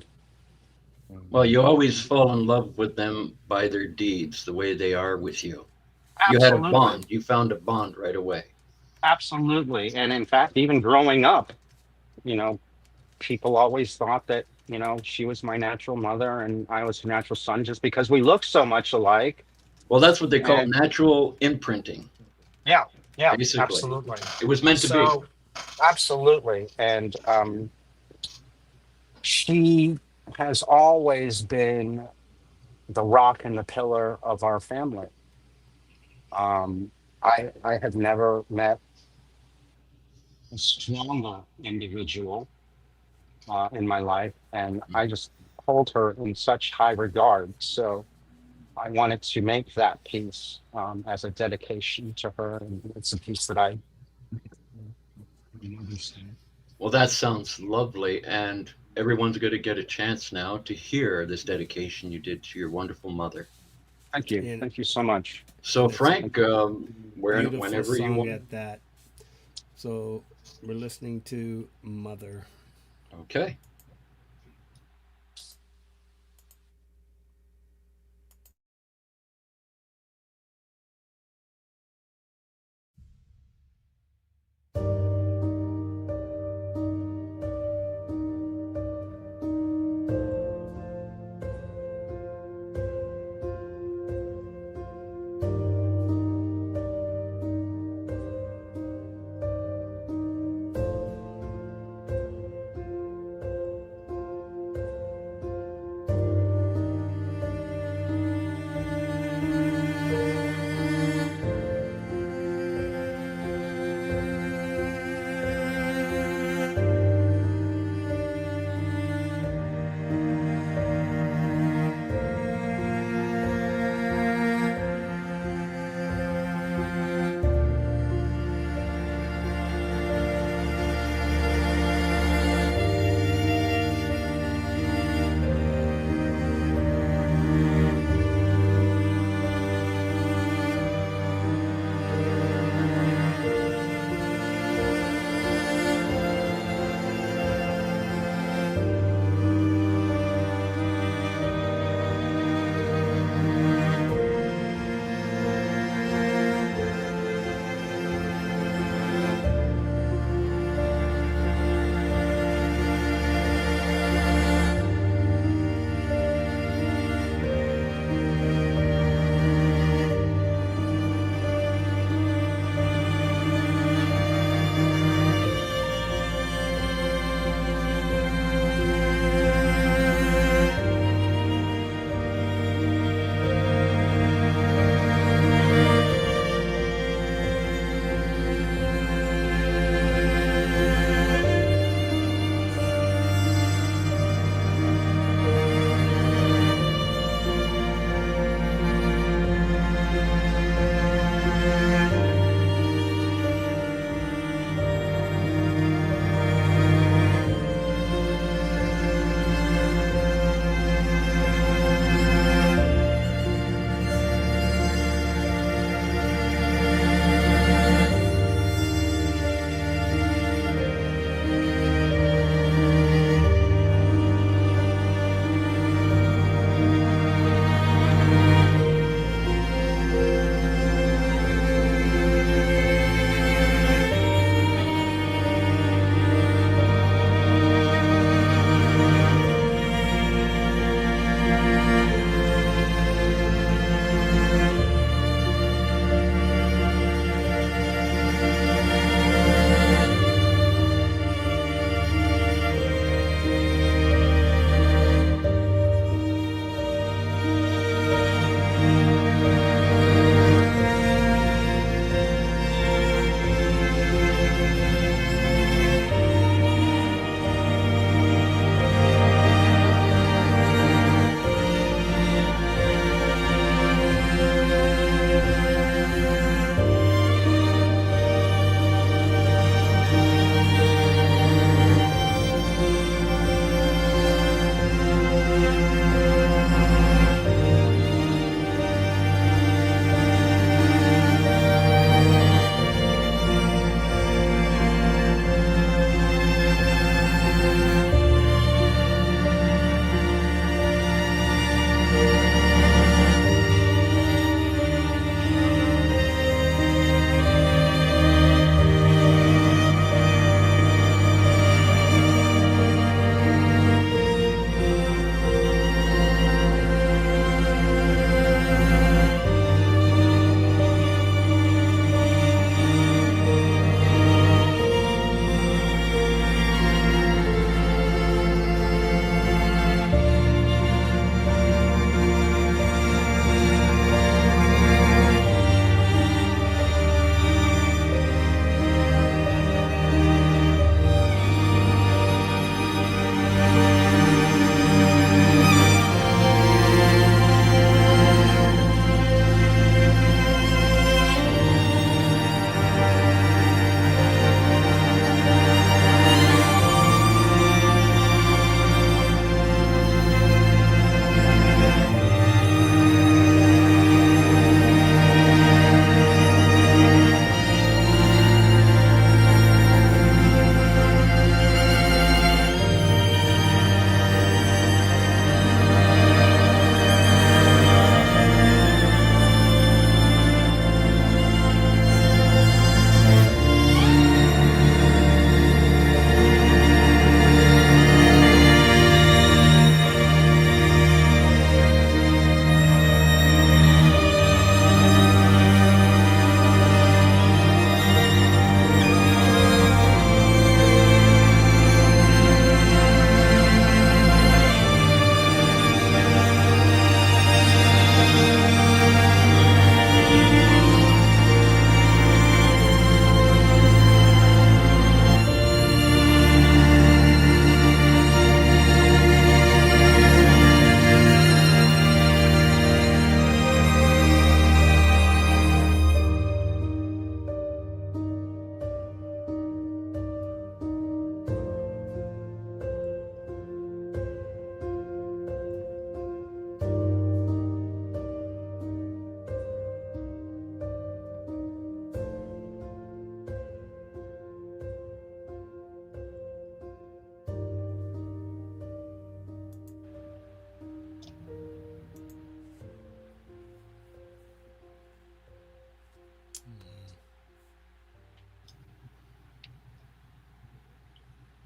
Well, you always fall in love with them by their deeds, the way they are with you. You had a Absolutely. bond. You found a bond right away. Absolutely. And in fact, even growing up, you know, people always thought that, she was my natural mother and I was her natural son just because we look so much alike. Well, that's what they call And natural imprinting, yeah, yeah, basically. absolutely. It was meant to be. So, absolutely. And she has always been the rock and the pillar of our family. Um, I have never met a stronger individual in my life, and I just hold her in such high regard. So I wanted to make that piece as a dedication to her, and it's a piece that I understand. Well, that sounds lovely. And everyone's going to get a chance now to hear this dedication you did to your wonderful mother. Thank you, And thank you so much. So, it's a Frank, beautiful whenever you song want. at that. So we're listening to Mother. Okay.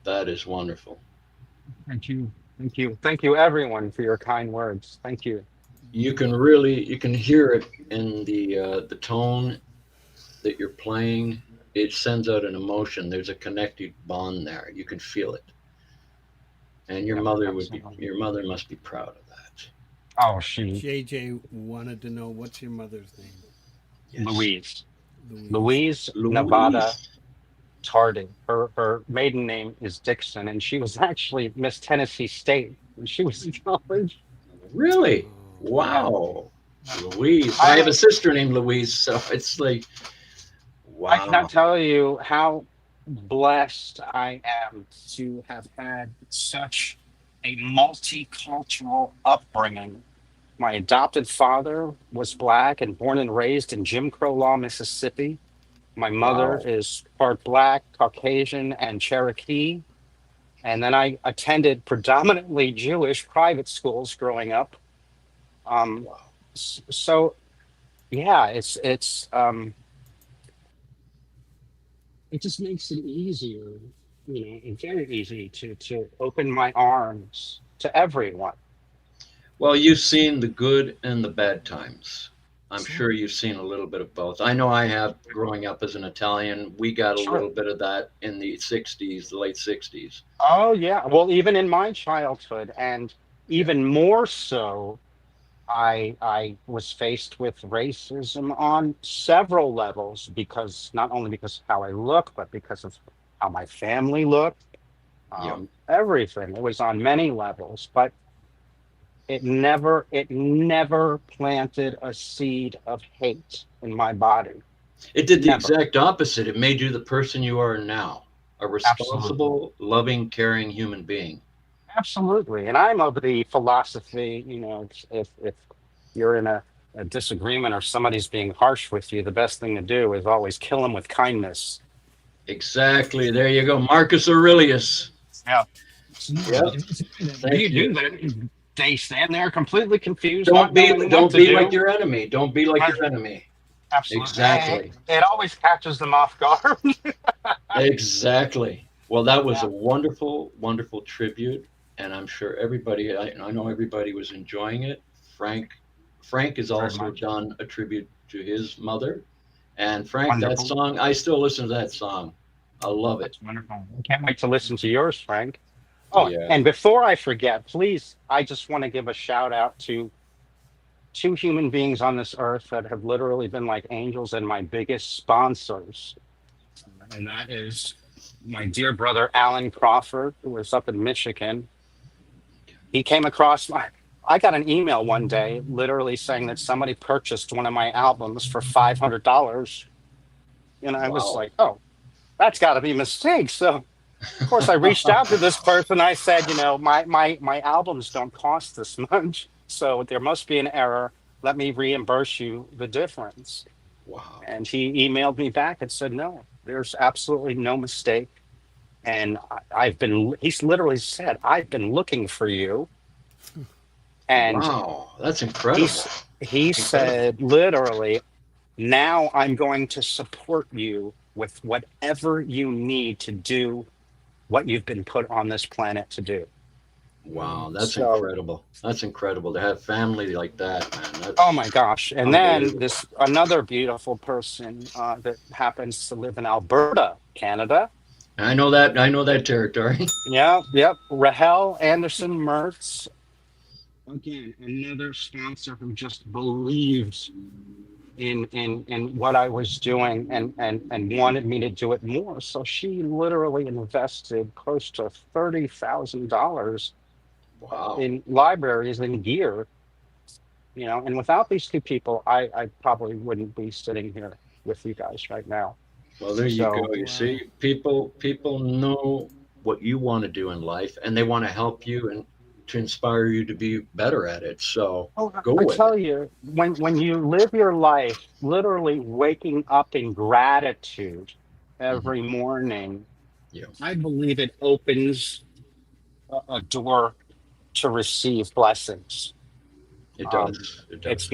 That is wonderful. Thank you. Thank you. Thank you, everyone, for your kind words. Thank you. You can hear it in the tone that you're playing. It sends out an emotion. There's a connected bond there. You can feel it. And Yeah, absolutely. your mother must be proud of that. Oh, she, JJ wanted to know what's your mother's name? Yes. Louise. Louise. Louise Nevada Louise. Tardy. Her maiden name is Dixon, and she was actually Miss Tennessee State when she was in college. Really? Oh, Yeah. Wow. Louise. I have I a sister named Louise, so it's like, I cannot wow. tell you how blessed I am to have had such a multicultural upbringing. My adopted father was black and born and raised in Jim Crow Law, Mississippi. My mother Wow. is part black, Caucasian, and Cherokee. And then I attended predominantly Jewish private schools growing up. Um, Wow. so yeah, it just makes it easier, very easy to open my arms to everyone. Well, you've seen the good and the bad times. I'm sure you've seen a little bit of both. I know I have growing up as an Italian. We got a Sure. little bit of that in the 60s, the late 60s. Oh yeah. Well, even in my childhood, and Yeah. even more so, I was faced with racism on several levels because not only because of how I look, but because of how my family looked. Yeah. Everything. It was on many levels, but it never planted a seed of hate in my body. It did the Never. exact opposite. It made you the person you are now, a Absolutely. responsible, loving, caring human being. Absolutely. And I'm of the philosophy, if you're in a disagreement or somebody's being harsh with you, the best thing to do is always kill them with kindness. Exactly. There you go. Marcus Aurelius. Yeah. Yep. Absolutely. You Thank do you. that. They stand there completely confused, not knowing what Don't to be like do. your enemy. Don't be like your enemy. Absolutely. Exactly. It always catches them off guard. Exactly. Well, that was a Yeah, wonderful, wonderful tribute, and I'm sure everybody. I know everybody was enjoying it. Frank, Frank has very also much. done a tribute to his mother, and Frank, that Wonderful. song, I still listen to that song. I love it. That's wonderful. I can't wait to listen to yours, Frank. Oh, Yeah. and before I forget, please, I just want to give a shout out to two human beings on this earth that have literally been like angels and my biggest sponsors. And that is my dear brother, Alan Crawford, who was up in Michigan. He came across my, I got an email one day literally saying that somebody purchased one of my albums for $500. And I was Wow. like, oh, that's got to be a mistake. So, of course, I reached out to this person. I said, my albums don't cost this much. So there must be an error. Let me reimburse you the difference. Wow. And he emailed me back and said, no, there's absolutely no mistake. And he's literally said, I've been looking for you. And Wow. That's incredible. he's, he Incredible. said, literally, now I'm going to support you with whatever you need to do what you've been put on this planet to do. Wow. That's So, incredible. That's incredible to have family like that, man. oh my That's gosh. And then unbelievable. this another beautiful person that happens to live in Alberta, Canada. I know that territory. Yeah, yep. Rahel Anderson Mertz. Again, another sponsor who just believes in what I was doing and wanted me to do it more. So she literally invested close to $30,000 Wow. in libraries and gear, and without these two people, I probably wouldn't be sitting here with you guys right now. Well, there you So go. You wow. see, people know what you want to do in life, and they want to help you and to inspire you to be better at it. So oh, go I with it. tell you, when you live your life literally waking up in gratitude Hmm. every morning, Yeah, I believe it opens a door to receive blessings. it Um, does. It it's does.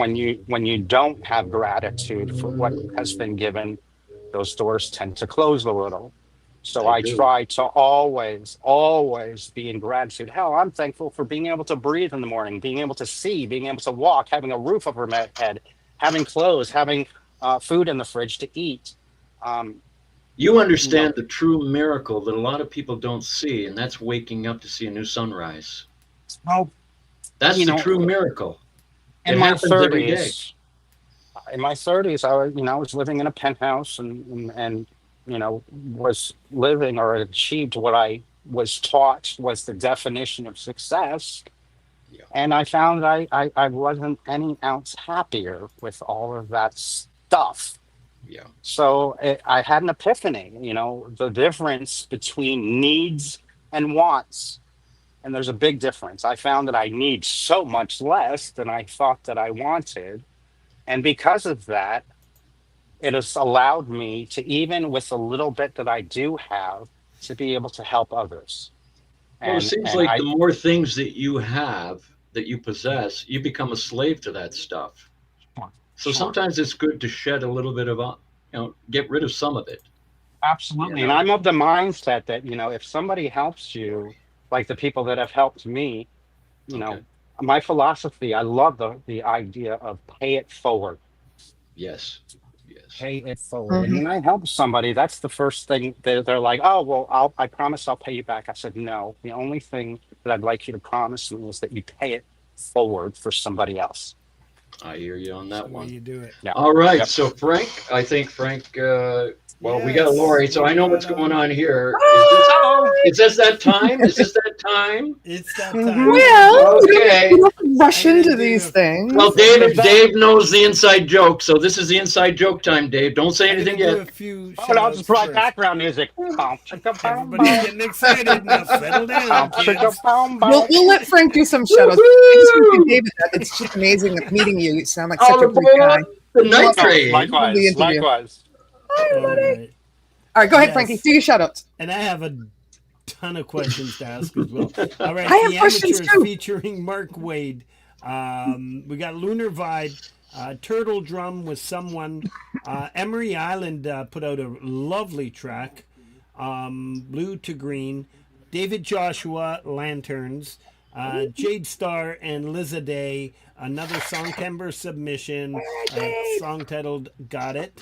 when you don't have gratitude for what has been given, those doors tend to close a little. So I I do. try to always be in gratitude. Hell, I'm thankful for being able to breathe in the morning, being able to see, being able to walk, having a roof over my head, having clothes, having food in the fridge to eat. Um, You you know, understand the true miracle that a lot of people don't see, and that's waking up to see a new sunrise. well, That's you the true know, miracle. in It my happens every day. 30s, in my 30s, I was living in a penthouse and was living or achieved what I was taught was the definition of success. Yeah, And I found I wasn't any ounce happier with all of that stuff. yeah. So I had an epiphany, the difference between needs and wants. And there's a big difference. I found that I need so much less than I thought that I wanted. And because of that, it has allowed me to, even with the little bit that I do have, to be able to help others. Well, it And seems and like I the more things that you have, that you possess, you become a slave to that stuff. So sure. sometimes it's good to shed a little bit of, get rid of some of it. You Absolutely. And know. I'm of the mindset that, if somebody helps you, like the people that have helped me, you Okay. know, my philosophy, I love the idea of pay it forward. Yes. Yes. Pay it forward. And Mhm. when I help somebody, that's the first thing they're like, oh, well, I promise I'll pay you back. I said, no, the only thing that I'd like you to promise me is that you pay it forward for somebody else. I hear you on That's that the way one. you do it. Yeah. All right. Yep. So Frank, I think Frank. Well, we got Yes, Laurie, so we I know what's got going on here. Uh-oh. Is this that time? Is this that time? It's that time. Mhm. Well, Okay. you don't have to rush I'm gonna into do these Well, things. Is that, Dave knows the inside joke, so this is the inside joke time, Dave. Don't say I'm gonna anything do yet. a few oh, no, I'll just shout-outs provide first. background music. Boom, chicka, boom, Everybody's boom. getting excited now. Settle down, Boom, chicka, kids. boom, We'll, boom. we'll let Frank do some shout outs. I just want to say, David, that it's just amazing meeting you. You sound like such All a great guy. aboard the night Oh, train. Love the likewise, interview. likewise. Hi, All everybody. right. All right, go ahead, Frankie. Yes. Do your shout outs. And I have a ton of questions to ask as well. All right, I have the questions amateurs too. featuring Mark Wade. We got Lunar Vibe, Turtle Drum with Someone. Emery Island put out a lovely track, Blue to Green. David Joshua, Lanterns. Jade Starr and Liza Day, another Songtember submission, song titled Got It.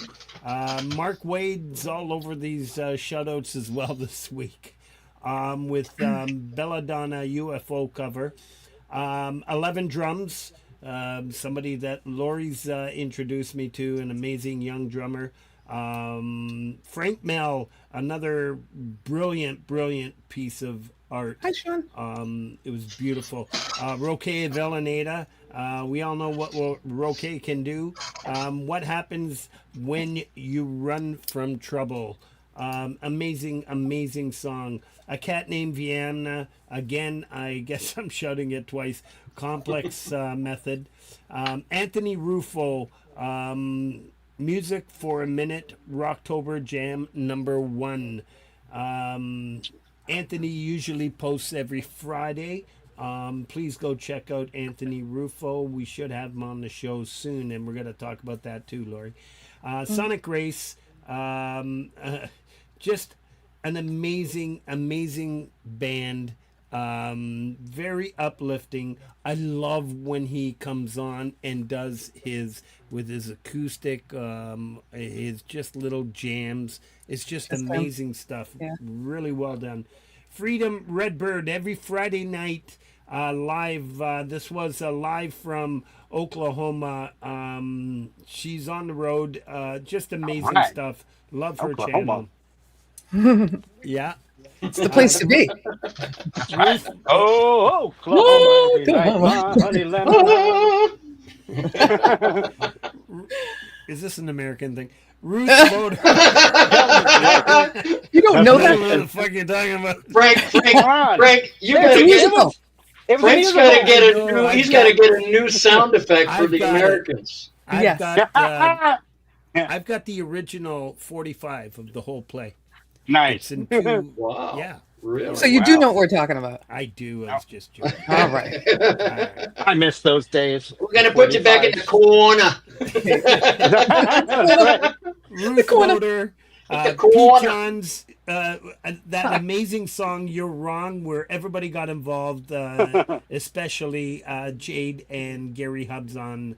Mark Wade's all over these shoutouts as well this week, with Belladonna UFO cover. 11 Drums, somebody that Laurie's introduced me to, an amazing young drummer. Frank Mel, another brilliant piece of art. Hi, Sean. It was beautiful. Roque Villaneda. We all know what Roque can do. What happens when you run from trouble? Amazing song. A Cat Named Vienna. Again, I guess I'm shouting it twice. Complex Method. Anthony Rufo. Music for a Minute. Rocktober Jam #1. Anthony usually posts every Friday. Please go check out Anthony Rufo. We should have him on the show soon, and we're going to talk about that too, Laurie. Sonic Race, just an amazing band. Very uplifting. I love when he comes on and does with his acoustic, his just little jams. It's just amazing stuff. Yeah. Really well done. Freedom Redbird every Friday night live. This was live from Oklahoma. She's on the road. Just amazing right. stuff. Love her Oklahoma. channel. Yeah. It's the place to be. Ruth, Oh, Oklahoma every night, my honey lemon. is this an American thing? Ruth Motor. You don't know I don't know that? what the fuck you're talking about. Come on. Frank, you It's gotta a get. musical. It was Frank's a gotta musical. get a No, new. I've He's got- gotta get a new sound effect for I've the got it. Americans. Yes. I've got the original 45 of the whole play. It's Nice. in two. Wow. Yeah, Really? So you do know what we're talking about. I do. I was just joking. All right. All right. I miss those days. We're gonna put you back in the corner. That's right. Ruth corner. Motor, The Pete corner. Johns, that amazing song "You're Wrong," where everybody got involved, especially Jade and Gary Hubbs on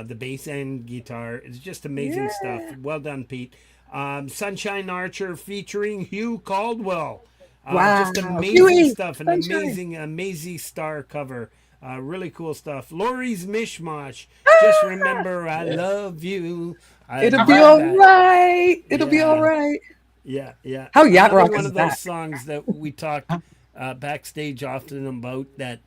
the bass and guitar. It's just amazing stuff. Well done, Pete. Sunshine Archer featuring Hugh Caldwell. Wow. Just amazing Huey, stuff. An Sunshine. amazing Star cover. Really cool stuff. Laurie's Mishmosh. Just remember, I love you. It'll love be all that. right. It'll be Yeah. all right. Yeah. How yacht Another rock one is of those that? songs that we talk backstage often about. That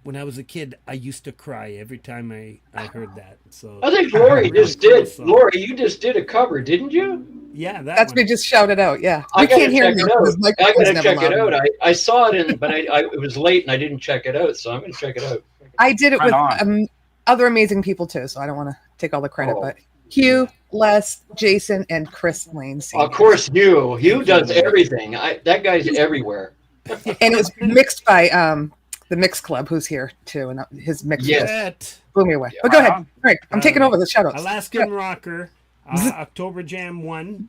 when I was a kid, I used to cry every time I heard that. So I think Laurie really just cool did. song. Laurie, you just did a cover, didn't you? Yeah, that That's one. me just shouted out. Yeah. I We gotta can't hear check you it out. because I microphone's gotta never check it loud. out. I saw it in, but it was late and I didn't check it out, so I'm gonna check it out. I did it Right with on. other amazing people too, so I don't want to take all the credit. Oh. But Hugh, Les, Jason, and Chris Lane. Of course, Hugh. Hugh does Lord. everything. That guy's everywhere. And it was mixed by the Mix Club, who's here too, and his mix Yes. just That blew me away. But go Right ahead. on. All right, I'm taking over the shoutouts. Alaskan Rocker, October Jam 1.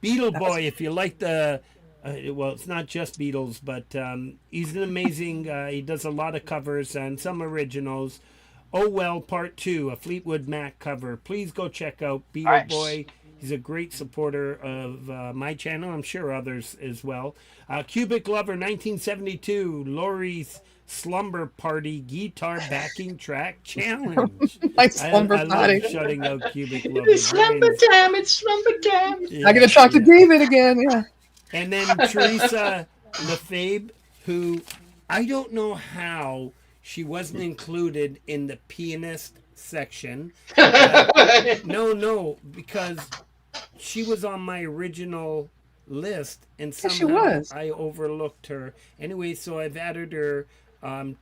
Beetle Boy, if you like the, well, it's not just Beatles, but he's an amazing, he does a lot of covers and some originals. Oh Well Part 2, a Fleetwood Mac cover. Please go check out Beetle Nice. Boy. He's a great supporter of my channel. I'm sure others as well. Cubic Lover 1972, Laurie's Slumber Party Guitar Backing Track Challenge. My slumber I love party. shouting out Cubic Lover. It's slumber time. It's slumber time. Yeah, I'm gonna talk to yeah. David again. Yeah. And then Teresa Lefebvre, who I don't know how she wasn't included in the pianist section. No, because she was on my original list and Yes, she somehow was. I overlooked her. Anyway, so I've added her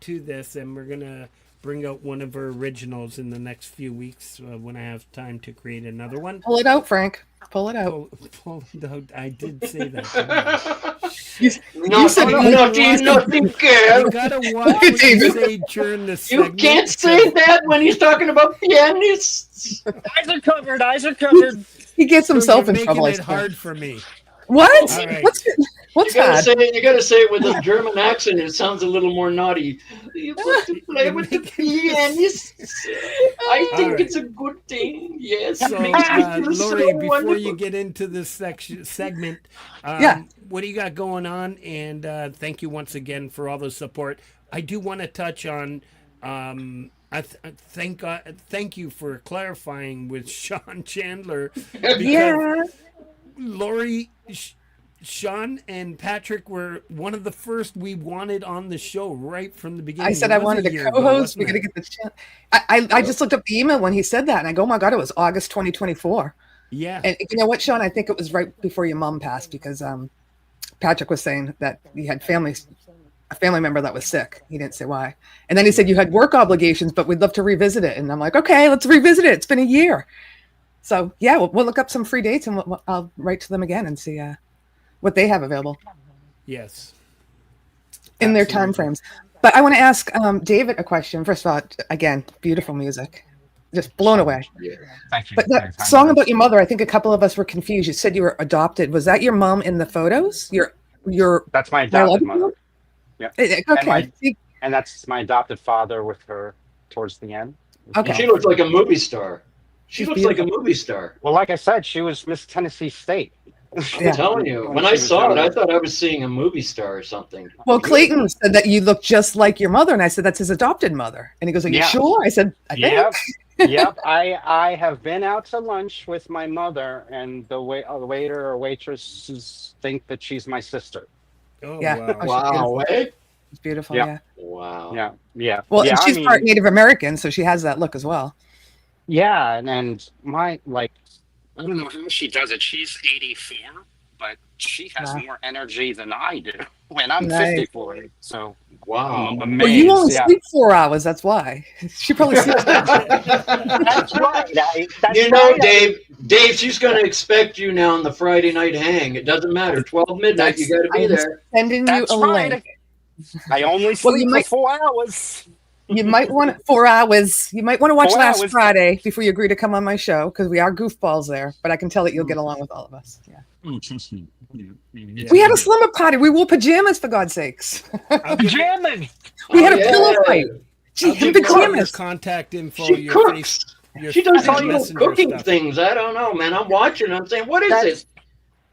to this, and we're gonna bring out one of her originals in the next few weeks when I have time to create another one. Pull it out, Frank. Pull it out. Pull it out. I did say that. didn't I? No, said no, it. nothing, You girl. gotta watch what you David. say during the You segment. can't say that when he's talking about pianists. Eyes are covered. Eyes are covered. He gets So himself you're in trouble. I making it swear. hard for me. What? All right. What's You gotta hard? say it. You gotta say it with a German accent. It sounds a little more naughty. You want to play with the pianists? I think right. it's a good thing. Yes. So, it makes me feel so Lori, before wonderful. you get into this segment, Yeah. what do you got going on? And thank you once again for all the support. I do want to touch on. Thank you for clarifying with Sean Chandler. Because Yeah. Laurie, Sean, and Patrick were one of the first we wanted on the show right from the beginning. I said It I was wanted a a year ago, co-host. wasn't We're gonna it? get the chance. I just looked up the email when he said that, and I go, oh my god, it was August 2024. Yeah. And you know what, Sean? I think it was right before your mom passed because Patrick was saying that you had a family member that was sick. He didn't say why. And then he said you had work obligations, but we'd love to revisit it. And I'm like, okay, let's revisit it. It's been a year. So yeah, we'll look up some free dates and I'll write to them again and see what they have available Yes. in their time frames. But I want to ask David a question. First of all, again, beautiful music. Just blown away. Yeah. Thank you. But that song about your mother, I think a couple of us were confused. You said you were adopted. Was that your mom in the photos? Your That's my adopted mother. Okay. And that's my adopted father with her towards the end. Okay. She looks like a movie star. She She's looks like a movie star. Well, like I said, she was Miss Tennessee State. Yeah. I'm telling you. When She I was saw it, younger. I thought I was seeing a movie star or something. Well, Clayton said that you look just like your mother, and I said that's his adopted mother. And he goes, "Are you Yeah. sure?" I said, "I think." Yep. I have been out to lunch with my mother, and the waiter or waitresses think that she's my sister. Oh, Yeah. wow. Wow, eh? It's beautiful. Yeah. Yeah. Wow. Yeah. Well, yeah, and I she's mean, part Native American, so she has that look as well. Yeah, and my I don't know how she does it. She's 84, but she has Wow. more energy than I do when I'm Nice. 54. So Wow. I'm amazed. Well, you only yeah. sleep 4 hours. That's why. She probably sleeps. That's right. That's You know, right. Dave, she's going to expect you now on the Friday night hang. It doesn't matter. 12 midnight, you got to be I'm there. sending you That's a right. link. I only Well, sleep you for might- 4 hours. You might want 4 hours. You might want to watch 4 last hours. Friday before you agree to come on my show because we are goofballs there. But I can tell that you'll get along with all of us. Yeah. We had a slumber party. We wore pajamas, for God's sakes. Pajamas. We had a yeah. pillow fight. Gee, I'll in give Laurie your pajamas. contact info. She your cooks. She does your all little messenger cooking stuff. things. I don't know, man. I'm watching. I'm saying, what is this?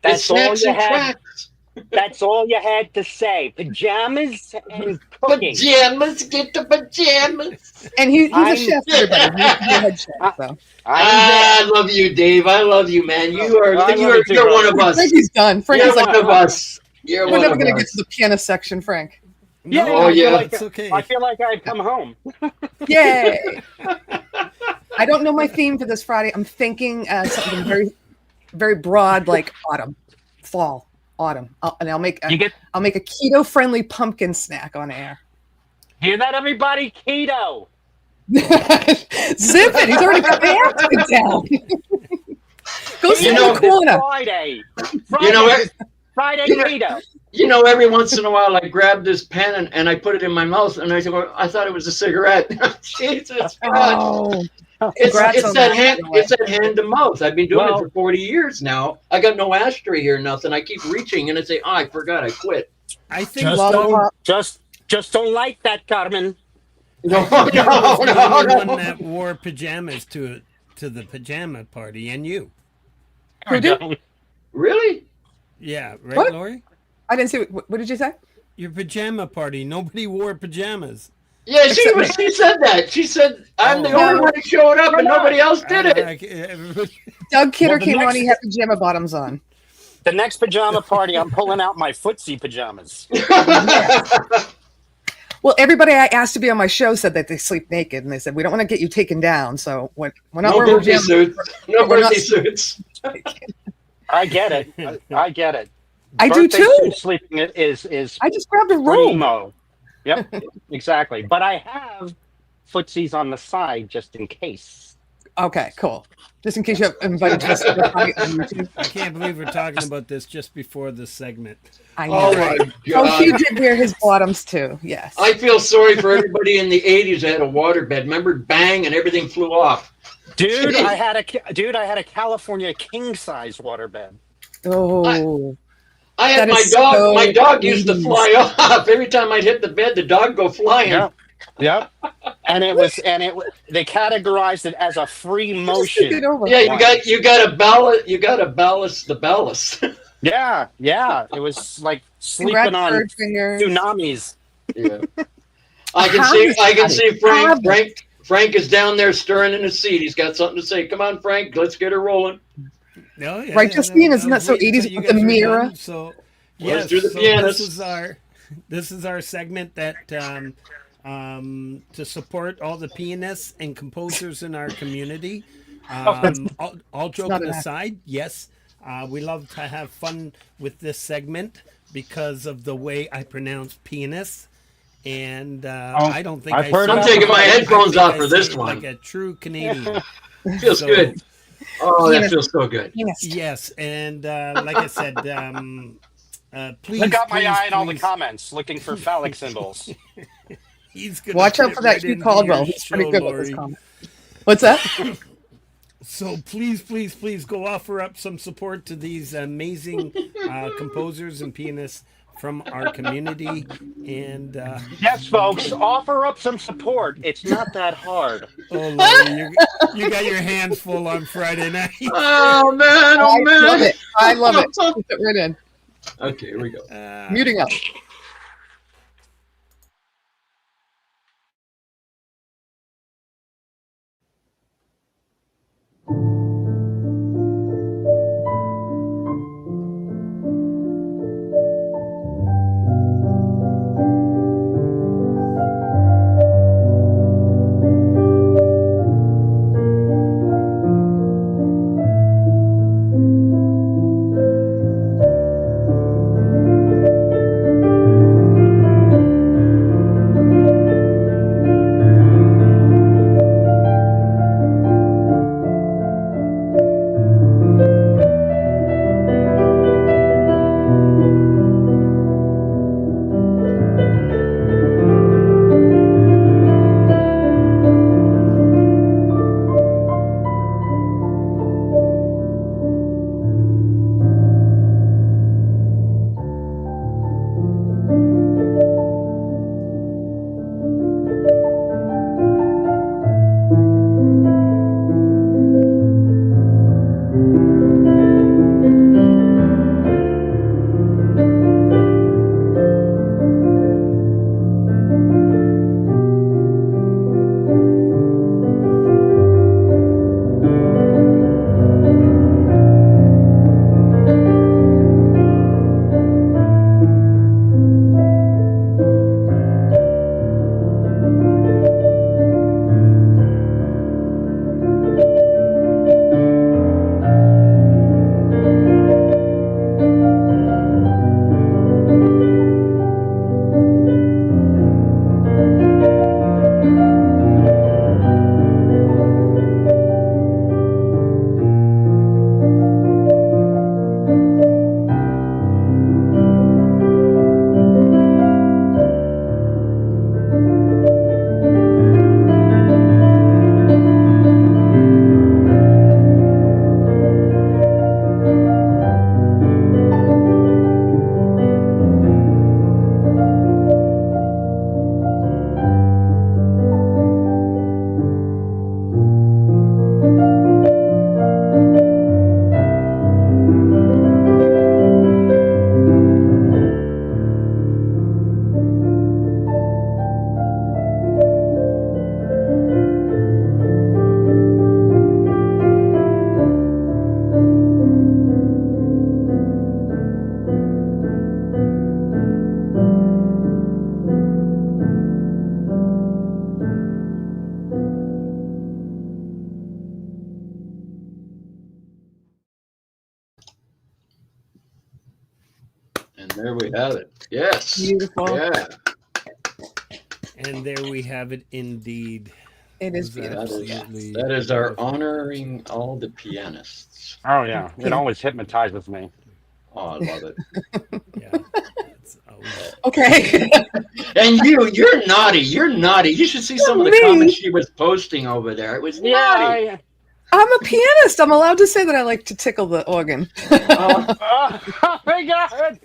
That's It's all snacks you and had. tracks. That's all you had to say. Pajamas and cooking. Pajamas, get the pajamas. And he's a I'm- chef, everybody. He's a head chef, so. I love you, Dave. I love you, man. I love you too, you're one brother. of us. Frankie's done. Frankie's You're like, one of us. You're we're one never of going to get us. to the pianist section, Frank. Yeah, No, Oh, I feel yeah. like it's okay. I feel like I've come home. Yay. I don't know my theme for this Friday. I'm thinking something very, very broad, like autumn, fall, autumn. And I'll make a keto-friendly pumpkin snack on air. Hear that, everybody? Keto. Zip it. He's already got the outfit down. Go sit in know, the corner. Friday. You know what? Friday keto. You know, every once in a while, I grab this pen and I put it in my mouth, and I said, well, I thought it was a cigarette. Jesus Christ. Oh, It's congrats on that that. hand to mouth. I've been doing Well- it for 40 years now. I got no ashtray here, nothing. I keep reaching and I say, oh, I forgot, I quit. I think Just Lollipop. don't like that, Carmen. No, Doug was the only no. one that wore pajamas to the pajama party, and you. Who did? Really? Yeah, right, What? Laurie? I didn't see. What did you say? Your pajama party. Nobody wore pajamas. Yeah, she said that. She said, I'm the Oh. only one who showed up and nobody else did it. Everybody, Doug Kidder the came on. next- He had pajama bottoms on. The next pajama party, I'm pulling out my footsie pajamas. Well, everybody I asked to be on my show said that they sleep naked, and they said we don't want to get you taken down. So we're not No wearing birthday pajamas. suits. No We're not- birthday suits. I get it. I get it. I do Birthday too. suit sleeping is I just grabbed a robe. primo. Yep, exactly. But I have footsies on the side just in case. Okay, cool. Just in case you have invited to a sleeper party on YouTube. I can't believe we're talking about this just before this segment. I know. Oh right? my Oh, he God. did wear his bottoms too. Yes. I feel sorry for everybody in the 80s that had a waterbed. Remember, bang, and everything flew off. Dude, I had a California king size waterbed. Oh. I had That my is dog. so My dog used to 80s. fly off every time I'd hit the bed. The dog go flying. Yep. And they categorized it as a free Just motion. get over. Yeah, you got to ballast the ballast. Yeah. It was like sleeping Congrats, on bird fingers. tsunamis. Yeah. I can see How Frank is down there stirring in his seat. He's got something to say. Come on, Frank, let's get her rolling. No, yeah, Right, Justine, isn't I that so was waiting 80s till you with the guys were mirror? done. So, Let's yes, do the so pianist. this is our segment that to support all the pianists and composers in our community. All joking not an act. aside, yes, we love to have fun with this segment because of the way I pronounce pianist. And I don't think I've heard say I'm it taking my right. I headphones think off I for say this it one. like a true Canadian. Feels So- good. Oh, that Pianist. feels so good. Pianist. Yes, and like I said, please. I got my please, eye in all the please. comments looking for phallic symbols. He's gonna Watch out fit for that right Hugh into Caldwell. your He's pretty show, good with his Laurie. comments. What's that? So please go offer up some support to these amazing composers and pianists from our community. And Yes, folks, offer up some support. It's not that hard. oh, Laurie, you got your hands full on Friday night. Oh man! I Oh love man! it. I love it. Keep it right in. Okay, here we go. Muting up. you have it. Yes. Beautiful. Yeah. And there we have it indeed. It is Was beautiful. absolutely That is our beautiful. honoring all the pianists. Oh yeah, it Yeah. always hypnotizes me. Oh, I love it. Yeah. It's always, Okay. And you're naughty. You're naughty. You should see some of the Me? comments she was posting over there. It was naughty. Yeah. I'm a pianist. I'm allowed to say that I like to tickle the organ. Oh, Oh my god!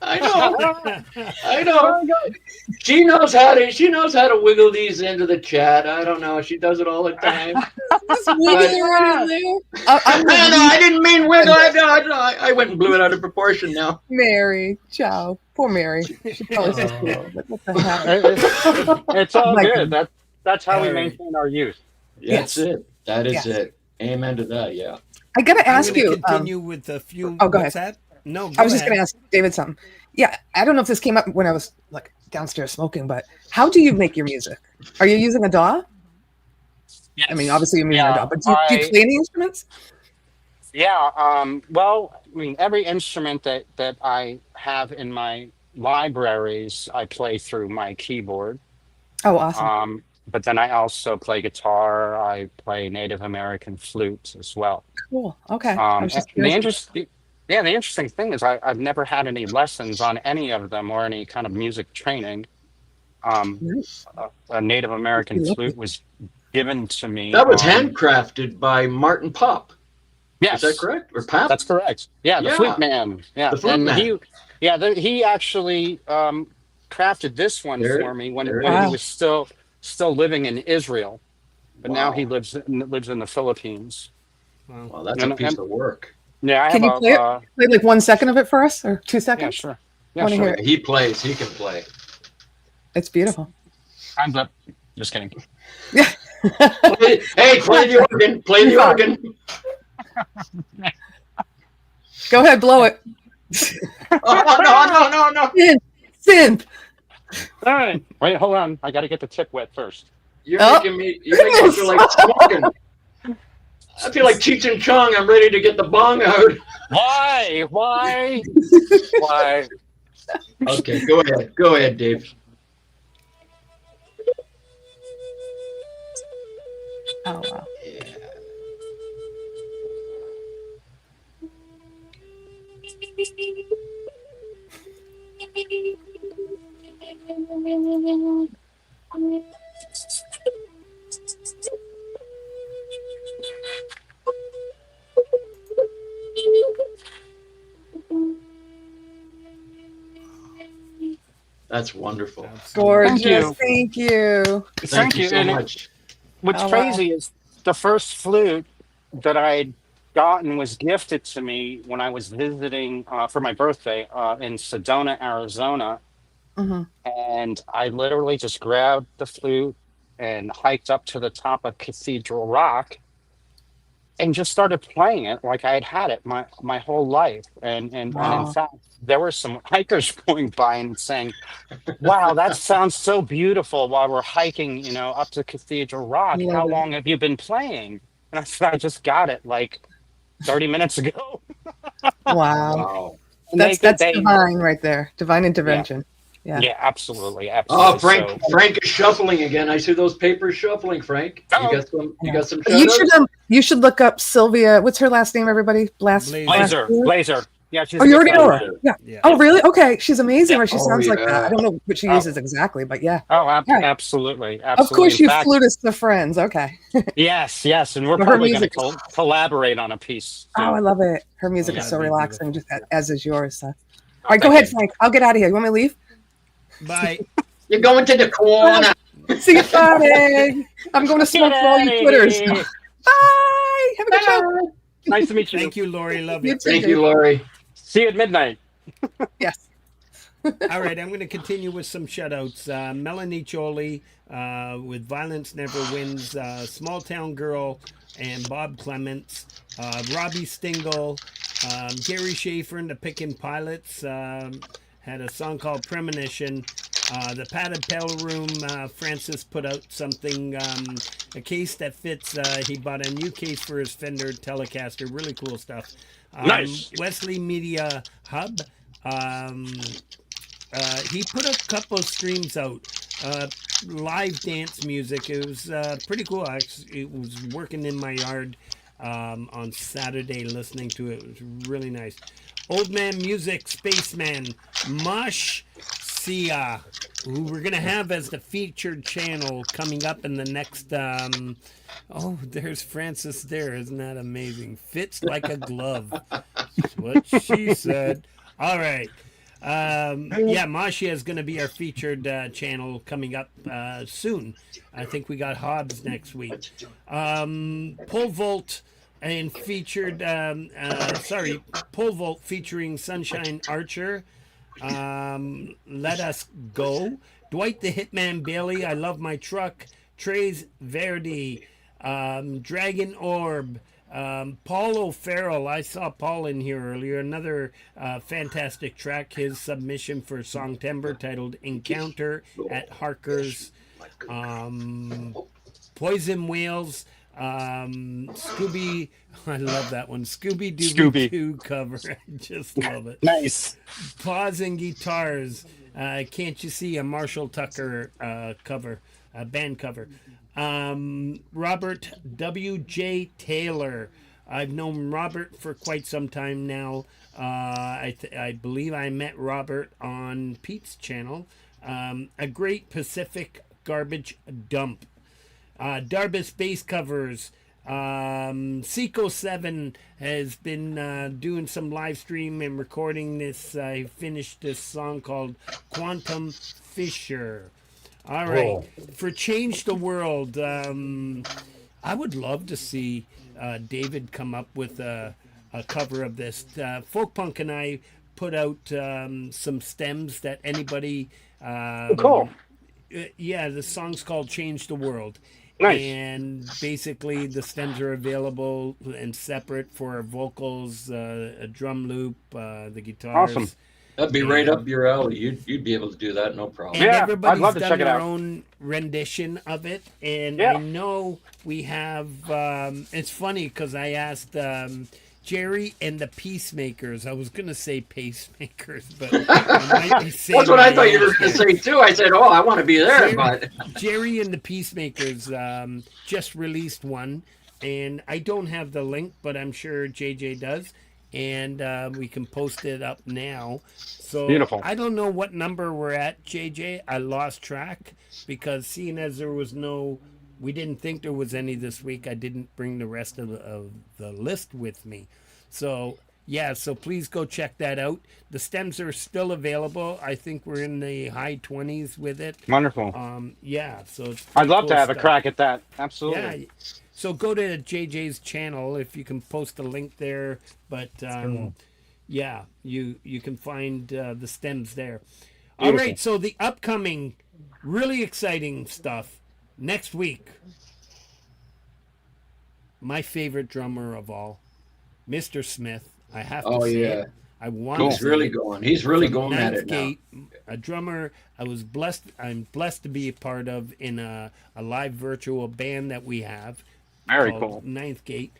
I know. I know. Oh my god! She knows how to wiggle these into the chat. I don't know. She does it all the time. Just wiggling around in there. I'm No, with I didn't mean wiggle. I went and blew it out of proportion now. Mary. Ciao. Poor Mary. She probably says, Oh. what the heck? It's all My good. goodness. That's how we All right. maintain our youth. That's it. That is Yes. it. Amen to that. Yeah. I gotta I'm ask going to you. continue with a few. oh, go What's that? No, I was just ahead. going to ask David something. Yeah, I don't know if this came up when I was like downstairs smoking, but how do you make your music? Are you using a DAW? Yes. I mean, obviously you're using a DAW, but do you I- play any instruments? Yeah. Well, I mean, every instrument that I have in my libraries, I play through my keyboard. Oh, awesome. But then I also play guitar. I play Native American flute as well. Cool. Okay. I was just The curious. the interesting thing is I've never had any lessons on any of them or any kind of music training. Nice. A Native American Lucky. flute was given to me. That was handcrafted by Martin Pop. Yes, Is that correct? Or Pap? that's correct. Yeah, the Yeah. flute man. Yeah, The flute and man. he actually crafted this one There- for me when there it he is. was still living in Israel, but now Wow. he lives in the Philippines. Well, that's And- a piece and- of work. Yeah, I Can have you play it? Play like 1 second of it for us or 2 yeah, seconds? sure. Yeah, Wanna sure. hear it? He plays. He can play. It's beautiful. I'm up. Just kidding. Hey, play the organ. Play the organ. Go ahead, blow it. Oh, no. Synth. All right. Wait, hold on. I got to get the tip wet first. You're Oh, making me feel like smoking. I feel like Cheech and Chong. I'm ready to get the bong out. Why? Why? Why? Okay, go ahead. Go ahead, Dave. Oh, wow. Yeah. That's wonderful. Gorgeous. Thank you. Thank you so And much. what's Oh, wow. crazy is the first flute that I'd gotten was gifted to me when I was visiting for my birthday in Sedona, Arizona. hmm And I literally just grabbed the flute and hiked up to the top of Cathedral Rock and just started playing it like I had it my whole life. And in Wow. fact, there were some hikers going by and saying, "Wow, that sounds so beautiful," while we're hiking, up to Cathedral Rock. Love How it. long have you been playing? And I said, "I just got it like 30 minutes ago." Wow. Wow. And That's they- divine right there. Divine intervention. Yeah. Yeah, absolutely, Oh, absolutely. So- Frank is shuffling again. I see those papers shuffling, Frank. Uh-oh. You got some You shout-outs? should look up Sylvia. What's her last name, everybody? Blazer. Blazer. Yeah, she's Oh, a you good already know her. friend. Yeah. Yeah. Oh, really? Okay. She's amazing. Yeah. Or she Oh, sounds like that. yeah. I don't know what she Oh. uses exactly, but yeah. Oh, Yeah. absolutely, Of absolutely. course, In you fact, flutists are friends. Okay. yes, and we're Her probably going to music- collaborate on a piece. Oh, I love it. Her music Yeah, is so that'd be relaxing, just as is yours. So. All Oh, right, go thank ahead, you. Frank. I'll get out of here. You want me to leave? Bye. You're going to the corner. See you Friday. I'm going to smoke for all you Get Twitters. outta here. Bye. Have a good show. Nice to meet you. Thank you, Laurie. Love You you. too. Thank you, Laurie. See you at midnight. Yes. All right, I'm going to continue with some shout-outs. Melanie Choli with Violence Never Wins, Small Town Girl, and Bob Clements. Robbie Stingle, Gary Schaefer and the Pickin' Pilots had a song called Premonition. The Padded Pedal Room, Francis put out something, a case that fits. He bought a new case for his Fender Telecaster. Really cool stuff. Nice. Wesley Media Hub. He put a couple of streams out, live dance music. It was pretty cool. It was working in my yard on Saturday, listening to it. It was really nice. Old Man Music, Spaceman, Mosh Sia, who we're gonna have as the featured channel coming up in the next. Oh, there's Francis there. Isn't that amazing? Fits like a glove. That's what she said. All right. Yeah, Mashia is going to be our featured channel coming up soon. I think we got Hobbs next week. Pole Vault and featured, Pole Vault featuring Sunshine Archer. Let Us Go. Dwight the Hitman Bailey, I Love My Truck. Trey's Verdi. Dragon Orb. Paul O'Farrell, I saw Paul in here earlier. Another fantastic track. His submission for Songtember titled Encounter at Harker's. Poison Whales. Scooby, I love that one. Scooby Dooby 2 cover. I just love it. Nice. Paws and Guitars. Can't You See, a Marshall Tucker cover, band cover. Robert W.J. Taylor. I've known Robert for quite some time now. I believe I met Robert on Pete's channel. A Great Pacific Garbage Dump. Darbus Bass Covers. Seco 7 has been doing some live stream and recording this. I finished this song called Quantum Fisher. All right. Whoa. For Change the World, I would love to see David come up with a cover of this. Folk Punk and I put out some stems that anybody... Cool. Yeah, the song's called Change the World. Nice. And basically the stems are available and separate for vocals, a drum loop, the guitars. Awesome. That'd be right up your alley. You'd be able to do that, no problem. And Yeah, everybody's I'd love to done check it their out. own rendition of it. And Yeah. I know we have, it's funny because I asked Jerry and the Peacemakers. I was going to say pacemakers, but I might be saying That's what I thought you were my going to own. say too. I said, "Oh, I want to be there," Jerry, but Jerry and the Peacemakers just released one. And I don't have the link, but I'm sure JJ does. And we can post it up now. So Beautiful. I don't know what number we're at, JJ. I lost track because seeing as there was we didn't think there was any this week. I didn't bring the rest of the list with me. So yeah, so please go check that out. The stems are still available. I think we're in the high 20s with it. Wonderful. Yeah, so it's I'd love cool to have a stuff. crack at that. Absolutely. Yeah. So go to JJ's channel if you can post a link there. But yeah, you can find the stems there. All Beautiful. right. So the upcoming, really exciting stuff next week. My favorite drummer of all, Mr. Smith. I have to Oh, say yeah. it. I want Cool. to he's say really it. going. He's really From going at Ninth it now. Gate, a drummer I'm blessed to be a part of in a live virtual band that we have. Very called cool. Ninth Gate,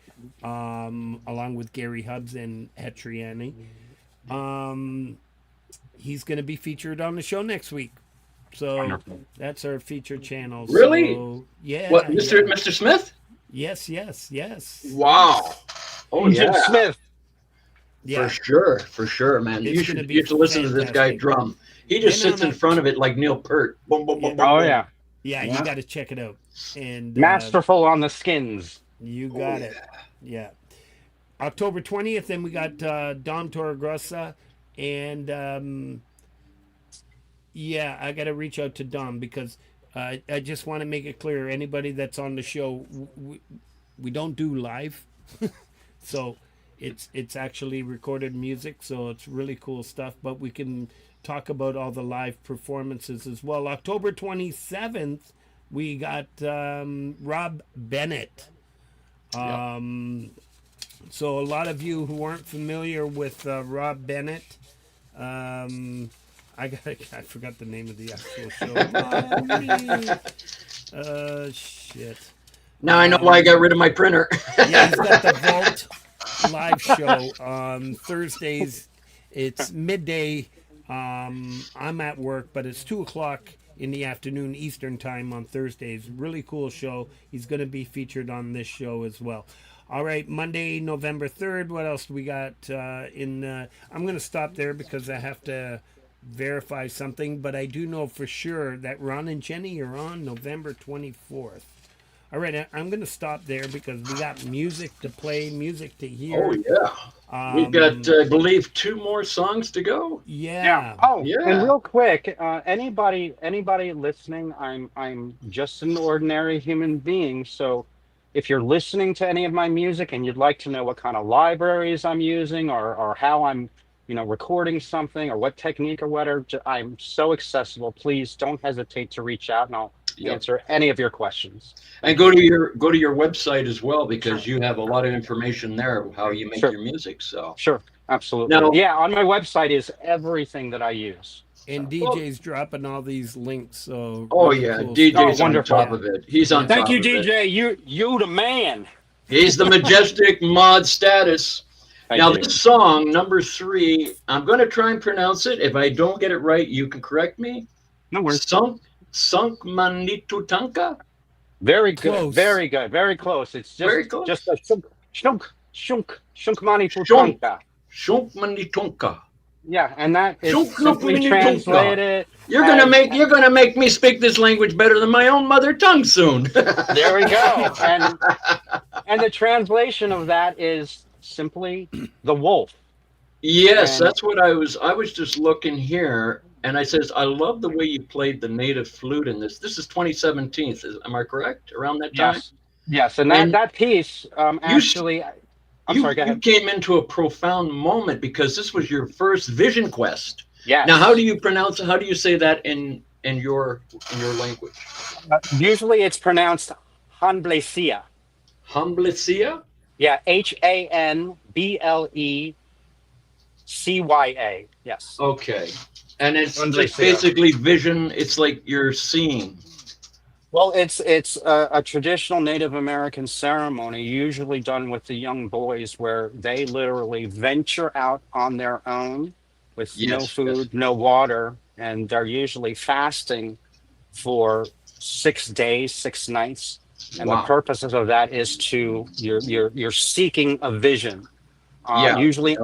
along with Gary Hubbs and Hetriani. He's going to be featured on the show next week. So Wonderful. that's our featured channel. Really? So, yeah. What, Mr. yeah. Mr. Smith? Yes. Wow. Oh Jim yeah. Smith. Yeah. For sure, man. It's You gonna should be you should listen to this guy fantastic. drum. He just And sits on in a- front of it like Neil Peart. Boom, boom, boom, Yeah. boom, Oh boom. yeah. Yeah, Yeah. you got to check it out. And Masterful on the skins. You got it. Yeah. October 20th, then we got Dom Torregrossa. And yeah, I got to reach out to Dom because I just want to make it clear anybody that's on the show, we don't do live. So it's actually recorded music. So it's really cool stuff. But we can talk about all the live performances as well. October 27th, we got Rob Bennett. So a lot of you who aren't familiar with Rob Bennett, I forgot the name of the actual show. Shit. Now I know why I got rid of my printer. Yeah, he's got the Vault live show on Thursdays. It's midday. I'm at work, but it's 2 o'clock in the afternoon Eastern time on Thursdays. Really cool show. He's going to be featured on this show as well. All right, Monday, November 3rd. What else do we got I'm going to stop there because I have to verify something, but I do know for sure that Ron and Jenny are on November 24th. All right, I'm going to stop there because we got music to play, music to hear. Oh, yeah. We've got, I believe, 2 more songs to go. Yeah. Oh, Yeah. and real quick, anybody listening, I'm just an ordinary human being. So if you're listening to any of my music and you'd like to know what kind of libraries I'm using or how I'm, recording something or what technique or whatever, I'm so accessible. Please don't hesitate to reach out and I'll answer any of your questions. And go to your website as well, because you have a lot of information there of how you make your music. So Sure, absolutely. Now- Yeah, on my website is everything that I use. And DJ's dropping all these links. So oh really yeah, cool DJ's stuff. on wonderful. top of it. He's on Thank top you, of it. DJ. You the man. He's the majestic mod status. Thank Now you. this song number 3, I'm going to try and pronounce it. If I don't get it right, you can correct me. No worries. Sunk Manitu Tanka. Very good. Close. Very good. Very close. It's just Very close. just a shunk mani Shunk. futanka. Shunk Manitunka. Yeah, and that is Shunk simply Manitunka. translated. You're gonna make me speak this language better than my own mother tongue soon. There we go. And the translation of that is simply the wolf. Yes, And- that's what I was just looking here, and I says, I love the way you played the native flute in this. This is 2017. Am I correct? Around that time? Yes, and And that piece actually. I'm sorry. Go You ahead. came into a profound moment because this was your first Vision Quest. Yes. Now, how do you say that in your language? Usually it's pronounced Hanblesia. Humblecia? Yeah, HANBLECYA. Yes. Okay. And it's Humblecia. basically vision. It's like you're seeing. Well, it's a traditional Native American ceremony, usually done with the young boys, where they literally venture out on their own with no Yes, food, yes. no water, and they're usually fasting for 6 days, 6 nights. And Wow. the purposes of that is to you're seeking a vision, Yeah. usually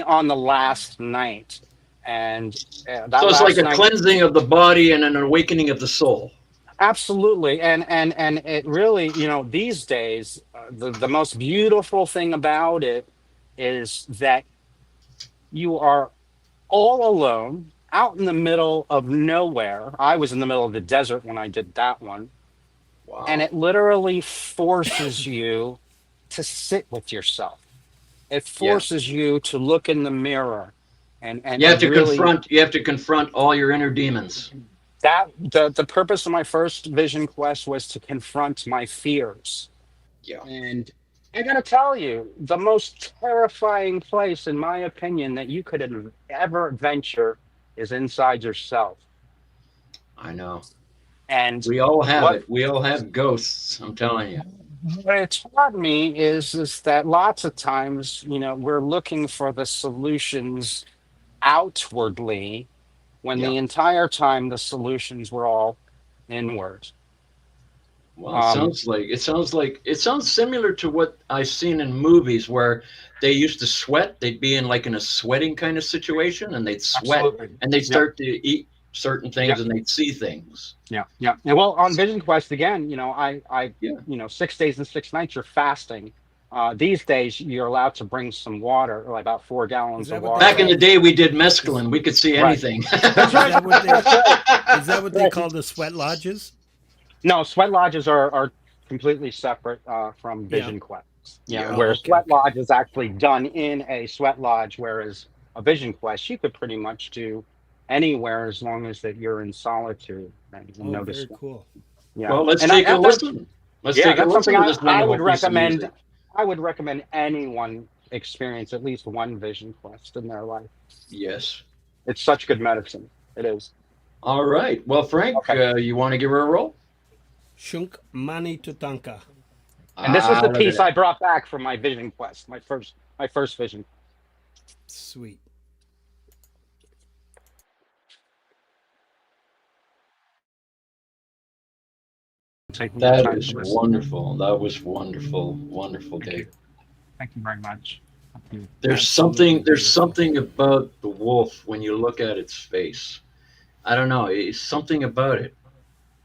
on the last night, and that So it's last like a night, cleansing of the body and an awakening of the soul. absolutely, and it really, these days, the most beautiful thing about it is that you are all alone out in the middle of nowhere. I was in the middle of the desert when I did that one. Wow. And it literally forces you to sit with yourself. It forces you to look in the mirror, and you have to really, confront all your inner demons. that the purpose of my first Vision Quest was to confront my fears. Yeah. And I gotta tell you, the most terrifying place, in my opinion, that you could ever venture is inside yourself. I know. And We all have What- it. We all have ghosts. I'm telling you. what it taught me is that lots of times, we're looking for the solutions outwardly, when the entire time the solutions were all inward. Well, it sounds similar to what I've seen in movies where they used to sweat. They'd be in a sweating kind of situation, and they'd sweat, Absolutely. and they'd start to eat certain things, Yeah. and they'd see things. Yeah. And well, on Vision Quest again, I 6 days and 6 nights you're fasting. These days you're allowed to bring some water, like about 4 gallons Is that of what water. Back in the day, we did mescaline. We could see Right. anything. Is that what they call the sweat lodges? No, sweat lodges are completely separate from Vision Quest. Yeah. Where Okay, sweat okay. lodge is actually done in a sweat lodge, whereas a Vision Quest you could pretty much do anywhere as long as that you're in solitude and Oh, notice. very cool. Yeah. Well, let's And take a that's- listen. Let's Yeah, take a that's listen something to this I wonderful would piece of recommend. music. I would recommend anyone experience at least one Vision Quest in their life. Yes. It's such good medicine. It is. All right. Well, Frank, Okay. you want to give her a roll? Shunk Mani Tutanka. And this was the look piece at I brought back from my Vision Quest, my first Vision. Sweet. taking the That time is to listen. wonderful. That was wonderful, wonderful, Thank you. Dave. Thank you very much. Thank you. Absolutely There's beautiful. something about the wolf when you look at its face. I don't know, it's something about it.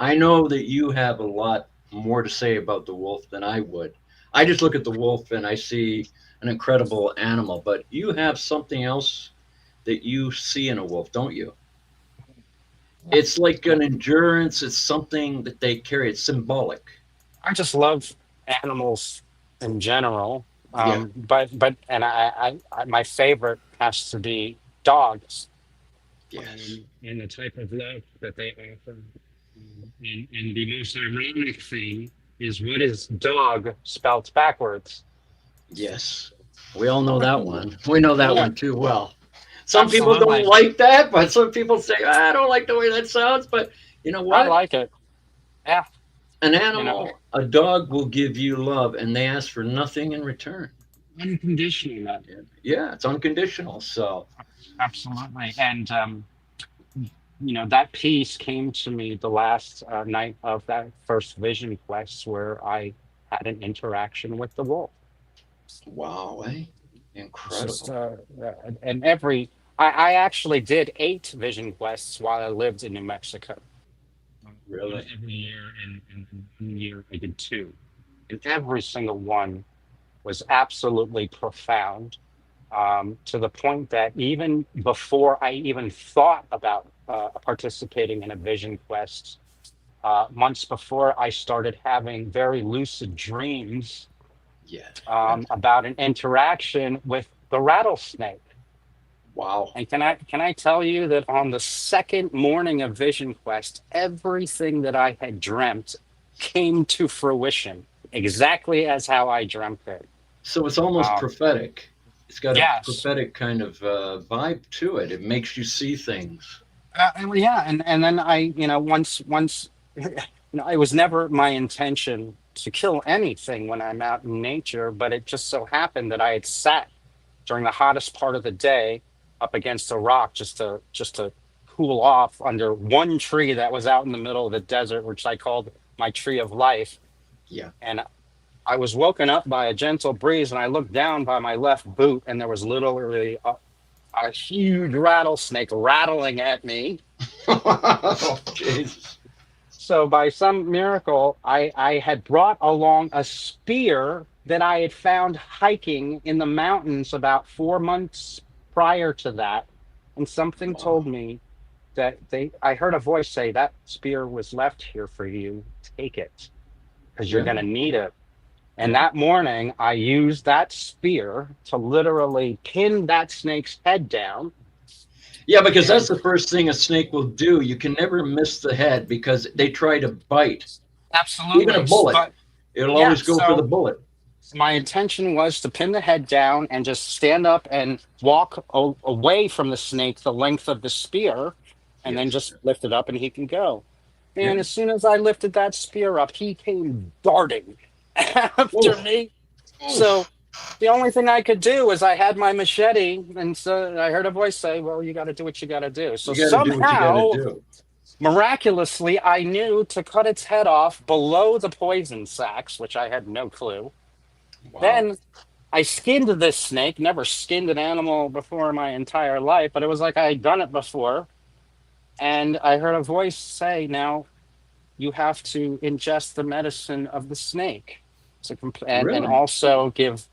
I know that you have a lot more to say about the wolf than I would. I just look at the wolf and I see an incredible animal, but you have something else that you see in a wolf, don't you? It's like an endurance, it's something that they carry, it's symbolic. I just love animals in general. Yeah. And my favorite has to be dogs. Yes. And the type of love that they offer. And the most ironic thing is, what is dog spelt backwards? Yes. We all know that one. We know that Yeah, one too well. Some people don't absolutely. like that, but some people say, I don't like the way that sounds. But you know I what? like it. Yeah, An you know, animal, a dog will give you love and they ask for nothing in return. unconditional love. Yeah, it's unconditional. So, Absolutely. And that piece came to me the last night of that first vision quest, where I had an interaction with the wolf. wow, eh? It's just, Incredible. and I actually did 8 vision quests while I lived in New Mexico. One Really? every year, and 1 year I did 2. And every single one was absolutely profound, to the point that even before I even thought about participating in a vision quest, months before, I started having very lucid dreams Yes. Yes. about an interaction with the rattlesnake. Wow. And can I tell you that on the second morning of Vision Quest, everything that I had dreamt came to fruition exactly as how I dreamt it. So it's almost Um, prophetic. It's got a yes, prophetic kind of vibe to it. It makes you see things. yeah, and then once it was never my intention to kill anything when I'm out in nature, but it just so happened that I had sat during the hottest part of the day up against a rock, just to cool off under one tree that was out in the middle of the desert, which I called my tree of life. Yeah. And I was woken up by a gentle breeze, and I looked down by my left boot, and there was literally a huge rattlesnake rattling at me. Oh, Jesus. So by some miracle, I had brought along a spear that I had found hiking in the mountains about 4 months prior to that. And something told Wow. me that I heard a voice say, that spear was left here for you. Take it, because you're Yeah. going to need it. And Yeah. that morning, I used that spear to literally pin that snake's head down. Yeah, because that's And the first thing a snake will do. You can never miss the head because they try to bite. Even a absolutely. bullet, But it'll yeah, always go for the so bullet. my intention was to pin the head down and just stand up and walk away from the snake the length of the spear, and then Yes. just lift it up and he can go. Yeah. And as soon as I lifted that spear up, he came darting after Oof. me. So Oof. the only thing I could do was, I had my machete, and so I heard a voice say, well, you got to do what you got to do. So You got to do what you got to somehow, do. miraculously, I knew to cut its head off below the poison sacs, which I had no clue. Wow. Then I skinned this snake, never skinned an animal before in my entire life, but it was like I had done it before. And I heard a voice say, now you have to ingest the medicine of the snake. And Really? also give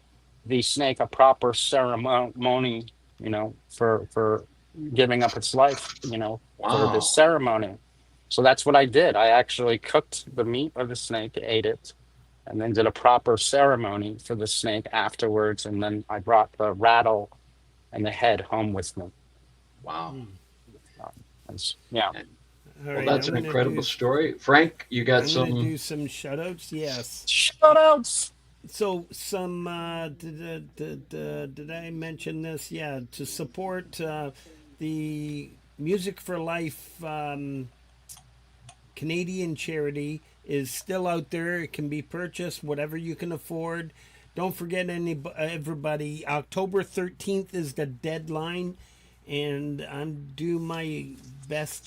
the snake a proper ceremony, for giving up its life, for this Wow. ceremony. So that's what I did. I actually cooked the meat of the snake, ate it, and then did a proper ceremony for the snake afterwards. And then I brought the rattle and the head home with me. Wow. Yeah. All Well, right, that's an incredible story. Frank, you got I'm gonna some. do some shout outs. Yes. Shout outs. So some did I mention this? Yeah, to support the Music for Life Canadian charity is still out there. It can be purchased, whatever you can afford. Don't forget, everybody. October 13th is the deadline, and I'm do my best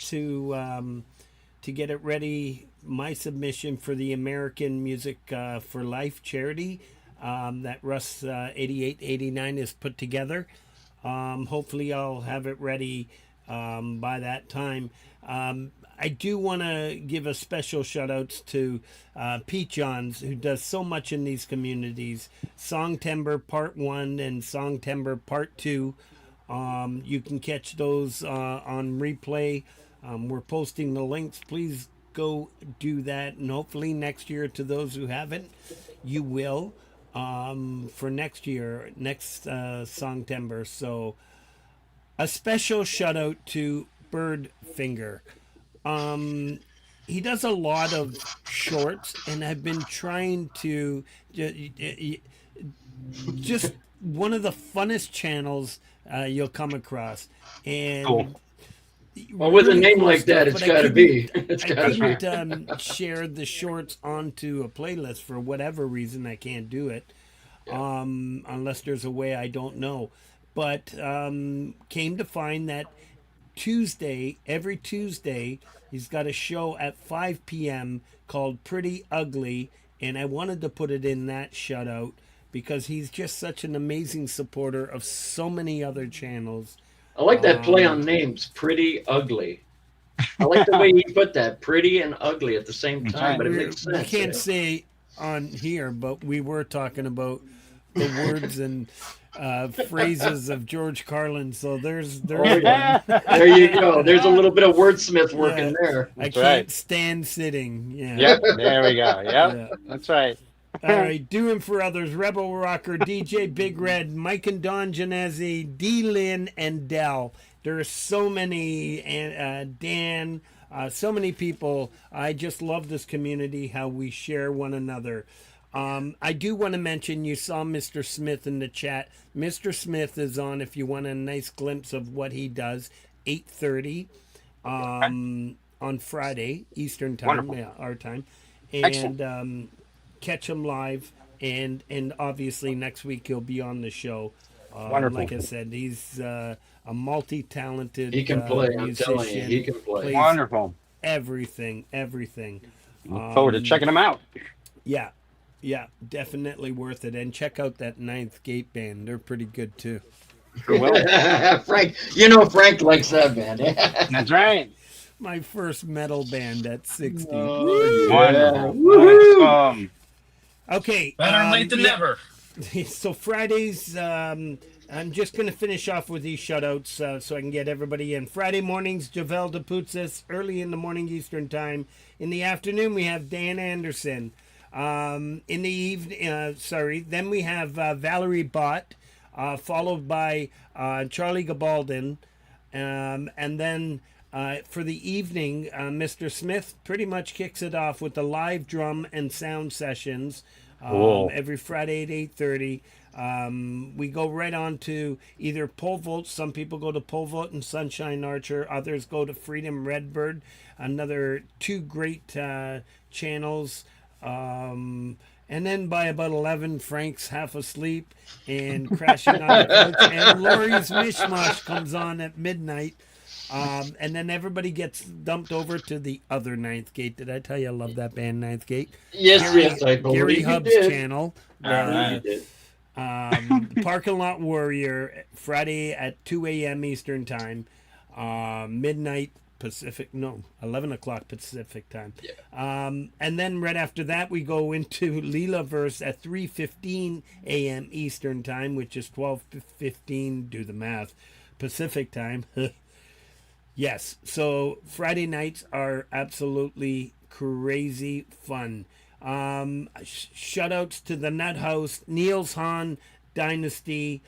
to get it ready, my submission for the American Music for Life charity that Russ 8889 has put together. Hopefully I'll have it ready by that time. I do want to give a special shout outs to Pete Johns, who does so much in these communities. Songtember Part 1 and Songtember Part 2. You can catch those on replay. We're posting the links. Please go do that. And hopefully next year, to those who haven't, you will for next year, next Songtember. So a special shout out to Birdfinger. He does a lot of shorts, and I've been trying to just one of the funnest channels you'll come across. And Cool. Well, with a really name cool like that, stuff, it's but I got to be. It's I got to be. couldn't share the shorts onto a playlist for whatever reason. I can't do it unless there's a way I don't know. But came to find that every Tuesday, he's got a show at 5 p.m. called Pretty Ugly, and I wanted to put it in that shout out because he's just such an amazing supporter of so many other channels. I like that play on names, Pretty Ugly. I like the way he put that, pretty and ugly at the same time, but it makes sense. We can't say on here, but we were talking about the words and phrases of George Carlin. So there's Oh, yeah. There you go. There's a little bit of wordsmith work in there. I That's can't right. stand sitting. Yeah. Yep, there we go. Yep, Yeah. that's right. All right, doing for others, Rebel Rocker, DJ Big Red, Mike and Don Genesi, D. Lynn, and Dell. There are so many, and Dan, so many people. I just love this community, how we share one another. I do want to mention, you saw Mr. Smith in the chat. Mr. Smith is on if you want a nice glimpse of what he does, 8:30 on Friday, Eastern time, Wonderful. yeah, our time. Excellent. And catch him live, and obviously next week he'll be on the show. Wonderful. Like I said, he's a multi-talented He can play, I'm musician. telling you, he can play. Plays Wonderful. everything. Look forward to checking them out. Yeah, definitely worth it. And check out that Ninth Gate band; they're pretty good too. Sure will. Frank, Frank likes that band. That's right. My first metal band at 60. Wonderful. Woohoo! Awesome. Okay. Better late than never. So Fridays, I'm just going to finish off with these shout-outs so I can get everybody in. Friday mornings, Javel DePutzis, early in the morning Eastern Time. In the afternoon, we have Dan Anderson. In the evening, then we have Valerie Bott, followed by Charlie Gabaldon. And then for the evening, Mr. Smith pretty much kicks it off with the live drum and sound sessions. Cool. Every Friday at 8:30. We go right on to either Pole Vault. Some people go to Pole Vault and Sunshine Archer. Others go to Freedom Redbird. Another two great channels. And then by about 11, Frank's half asleep and crashing on the couch. And Laurie's Mishmosh comes on at midnight. And then everybody gets dumped over to the other Ninth Gate. Did I tell you I love that band, Ninth Gate? Yes, I believe Gary you Hubb's did. channel. All right. You did. Parking Lot Warrior, Friday at 2 a.m. Eastern Time. Midnight Pacific, 11 o'clock Pacific Time. Yeah. And then right after that, we go into Leelaverse at 3:15 a.m. Eastern Time, which is 12:15, do the math, Pacific Time. Yes, so Friday nights are absolutely crazy fun. Shout outs to the Nut House, Niels Hahn Dynasty,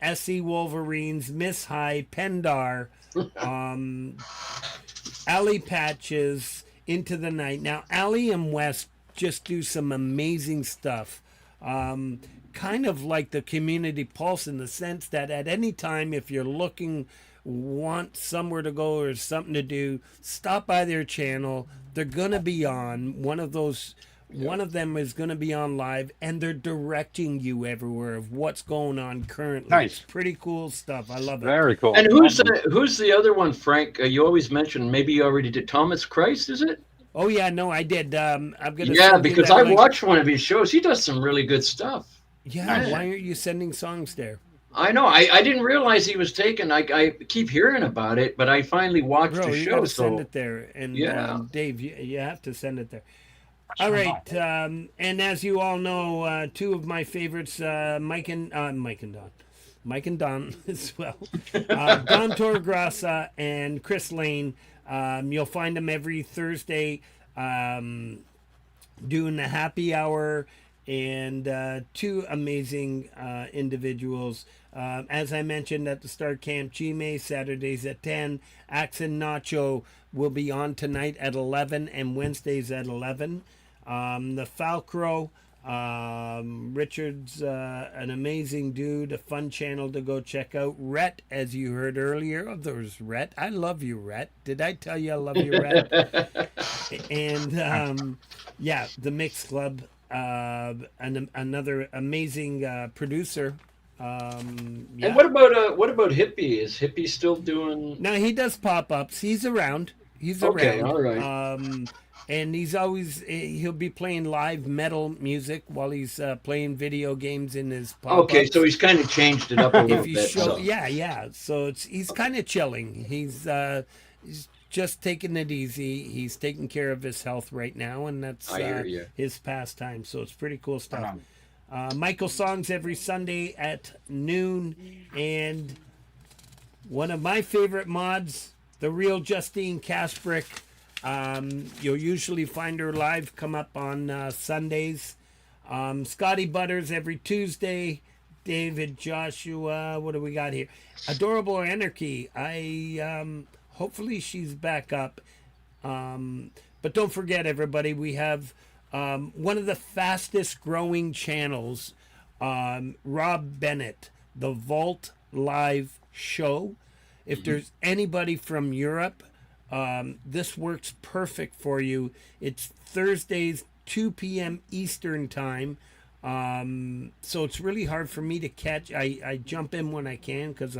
SC Wolverines, Miss High, Pendar, Alley Patches, Into the Night. Now, Alley and West just do some amazing stuff. Kind of like the Community Pulse in the sense that at any time, if you're want somewhere to go or something to do, stop by their channel. They're gonna be on one of those One of them is going to be on live, and they're directing you everywhere of what's going on currently. Nice. It's pretty cool stuff. I love it. Very cool. And who's Awesome. who's the other one, Frank? You always mention. Maybe you already did. Thomas Christ, is it? Oh yeah, no, I did. I'm gonna Yeah, send you because that I link. watched one of his shows. He does some really good stuff. Yeah, why aren't you sending songs there? I know. I didn't realize he was taken. I keep hearing about it, but I finally watched Bro, the you show. gotta send So it there. And Yeah. Dave, you have to send it there. All right, and as you all know, two of my favorites, Mike and Don as well, Don Torregrossa and Chris Lane. You'll find them every Thursday doing the happy hour, and two amazing individuals. As I mentioned at the start, Camp Chime, Saturdays at 10. Axe and Nacho will be on tonight at 11 and Wednesdays at 11. The Falcro, Richard's an amazing dude, a fun channel to go check out. Rhett, as you heard earlier, there's Rhett. I love you, Rhett. Did I tell you I love you, Rhett? And yeah, the Mix Club, another amazing producer. Yeah. And what about Hippie? Is Hippie still doing? No, he does pop-ups. He's around. He's Okay, around. all right. And he'll be playing live metal music while he's playing video games in his pop-ups. Okay, so he's kind of changed it up a little if you bit. show, So. yeah. So he's kind of chilling. He's just taking it easy. He's taking care of his health right now, and that's I hear you. his pastime. So it's pretty cool stuff. Michael Songs every Sunday at noon, and one of my favorite mods, the real Justine Kasprick. You'll usually find her live come up on Sundays. Scotty Butters every Tuesday. David Joshua, what do we got here? Adorable Anarchy. Hopefully she's back up. But don't forget, everybody, we have one of the fastest growing channels, Rob Bennett, the Vault Live Show. If there's anybody from Europe, this works perfect for you. It's Thursdays, 2 p.m. Eastern time. So it's really hard for me to catch. I jump in when I can because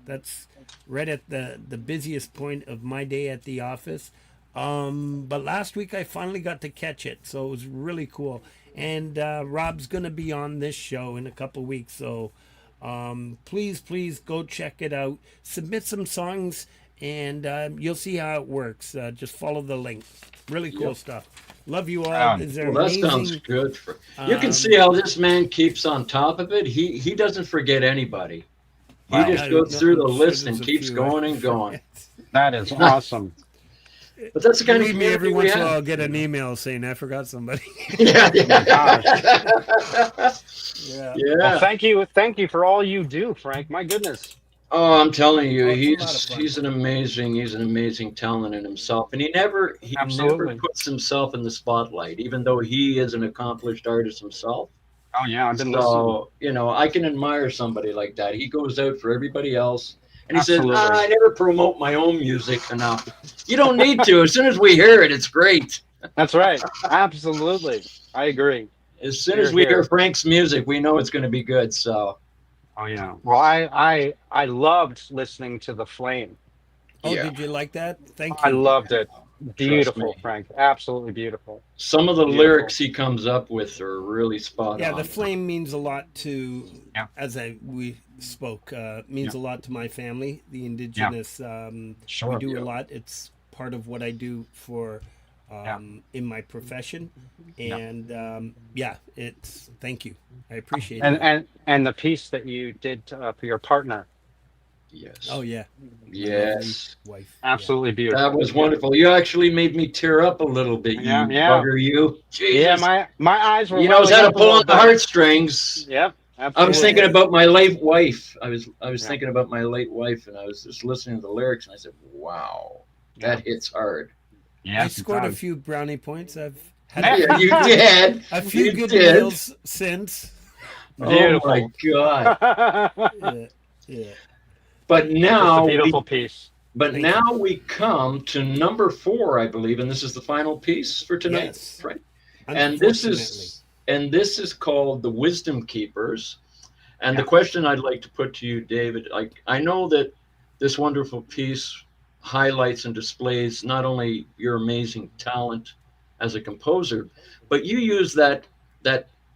that's right at the busiest point of my day at the office. But last week I finally got to catch it, so it was really cool. And Rob's going to be on this show in a couple weeks, so please go check it out. Submit some songs, and you'll see how it works. Just follow the link. Really cool stuff. Love you all. Is there Well, that amazing, sounds good. You can see how this man keeps on top of it. He doesn't forget anybody. He just goes through the list and keeps going and going. That is awesome. But that's the kind of Believe me, every community we once in a while I'll have. get an email saying I forgot somebody. Yeah, Yeah. Well, thank you for all you do, Frank. My goodness. Oh, I'm telling you, Oh, it's a lot of fun. he's an amazing talent in himself, and he never Absolutely. puts himself in the spotlight, even though he is an accomplished artist himself. Oh yeah, I've been listening. So I can admire somebody like that. He goes out for everybody else, and he Absolutely. says, "I never promote my own music enough." You don't need to. As soon as we hear it, it's great. That's right. Absolutely. I agree. As soon as we hear Frank's music, we know it's going to be good. So. Oh yeah. Well, I loved listening to The Flame. Oh, Yeah. did you like that? Thank you. I loved it. Beautiful, me. Frank. Absolutely beautiful. Some of the Beautiful. lyrics he comes up with are really spot Yeah, on. the flame means a lot to, Yeah. as we spoke, means a lot to my family, the indigenous. We Sure. do a lot. It's part of what I do for in my profession, and it's thank you. I appreciate it. And the piece that you did for your partner. Yes. Oh yeah, Yes. lovely wife. Absolutely beautiful. That was wonderful. You actually made me tear up a little bit. Yeah, you yeah. bugger, you. Yeah, Jesus. my eyes were. He knows how welling to up a pull little on the bit. heartstrings. Yep. I was Absolutely. thinking about my late wife. I was Yeah. thinking about my late wife, and I was just listening to the lyrics, and I said, "Wow, that hits hard." Yes, I scored a it few brownie points. I've Yeah. had Yeah, you did. a few You good did. meals since. does. Beautiful. Oh my God! It's Yeah. But a now, beautiful piece. but Thank now we come to number 4, I believe, and this is the final piece for tonight, Yes. right? And this is called the Wisdom Keepers. And the question I'd like to put to you, David, I know that this wonderful piece highlights and displays not only your amazing talent as a composer, but you use that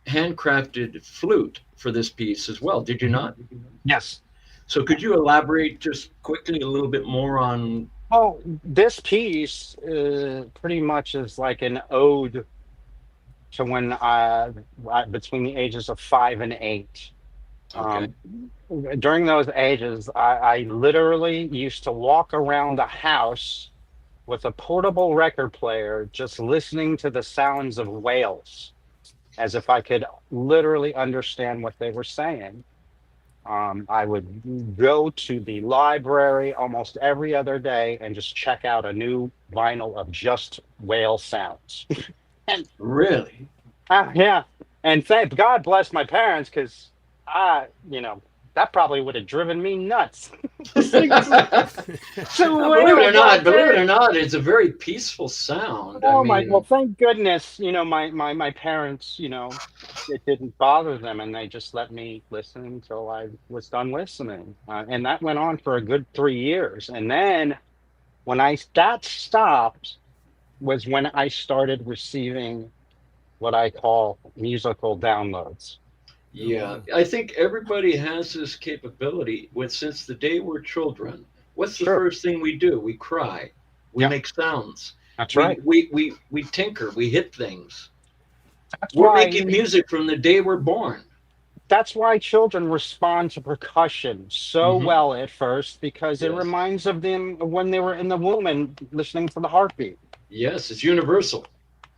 handcrafted flute for this piece as well, did you not? Yes. So could you elaborate just quickly a little bit more on? Oh, this piece pretty much is like an ode to when between the ages of 5 and 8. Okay. During those ages, I literally used to walk around the house with a portable record player, just listening to the sounds of whales, as if I could literally understand what they were saying. I would go to the library almost every other day and just check out a new vinyl of just whale sounds. And Really? yeah, and thank God bless my parents, because that probably would have driven me nuts. Believe it or not, it's a very peaceful sound. Oh my! Well, thank goodness, my parents, it didn't bother them, and they just let me listen until I was done listening, and that went on for a good 3 years. And then when that stopped, was when I started receiving what I call musical downloads. Yeah, I think everybody has this capability. Since the day we're children, what's the first thing we do? We cry. We make sounds. That's right. We tinker. We hit things. We're making music from the day we're born. That's why children respond to percussion so well at first, because it reminds them of when they were in the womb and listening for the heartbeat. Yes, it's universal.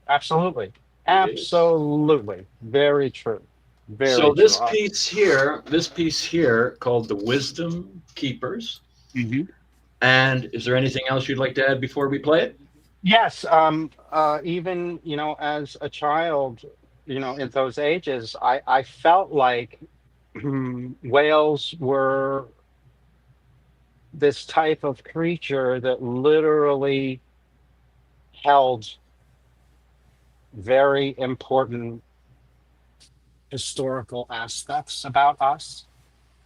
Absolutely. Absolutely. Very true. So this piece here called the Wisdom Keepers. And is there anything else you'd like to add before we play it? Yes. Even, as a child, in those ages, I felt like whales were this type of creature that literally held very important historical aspects about us.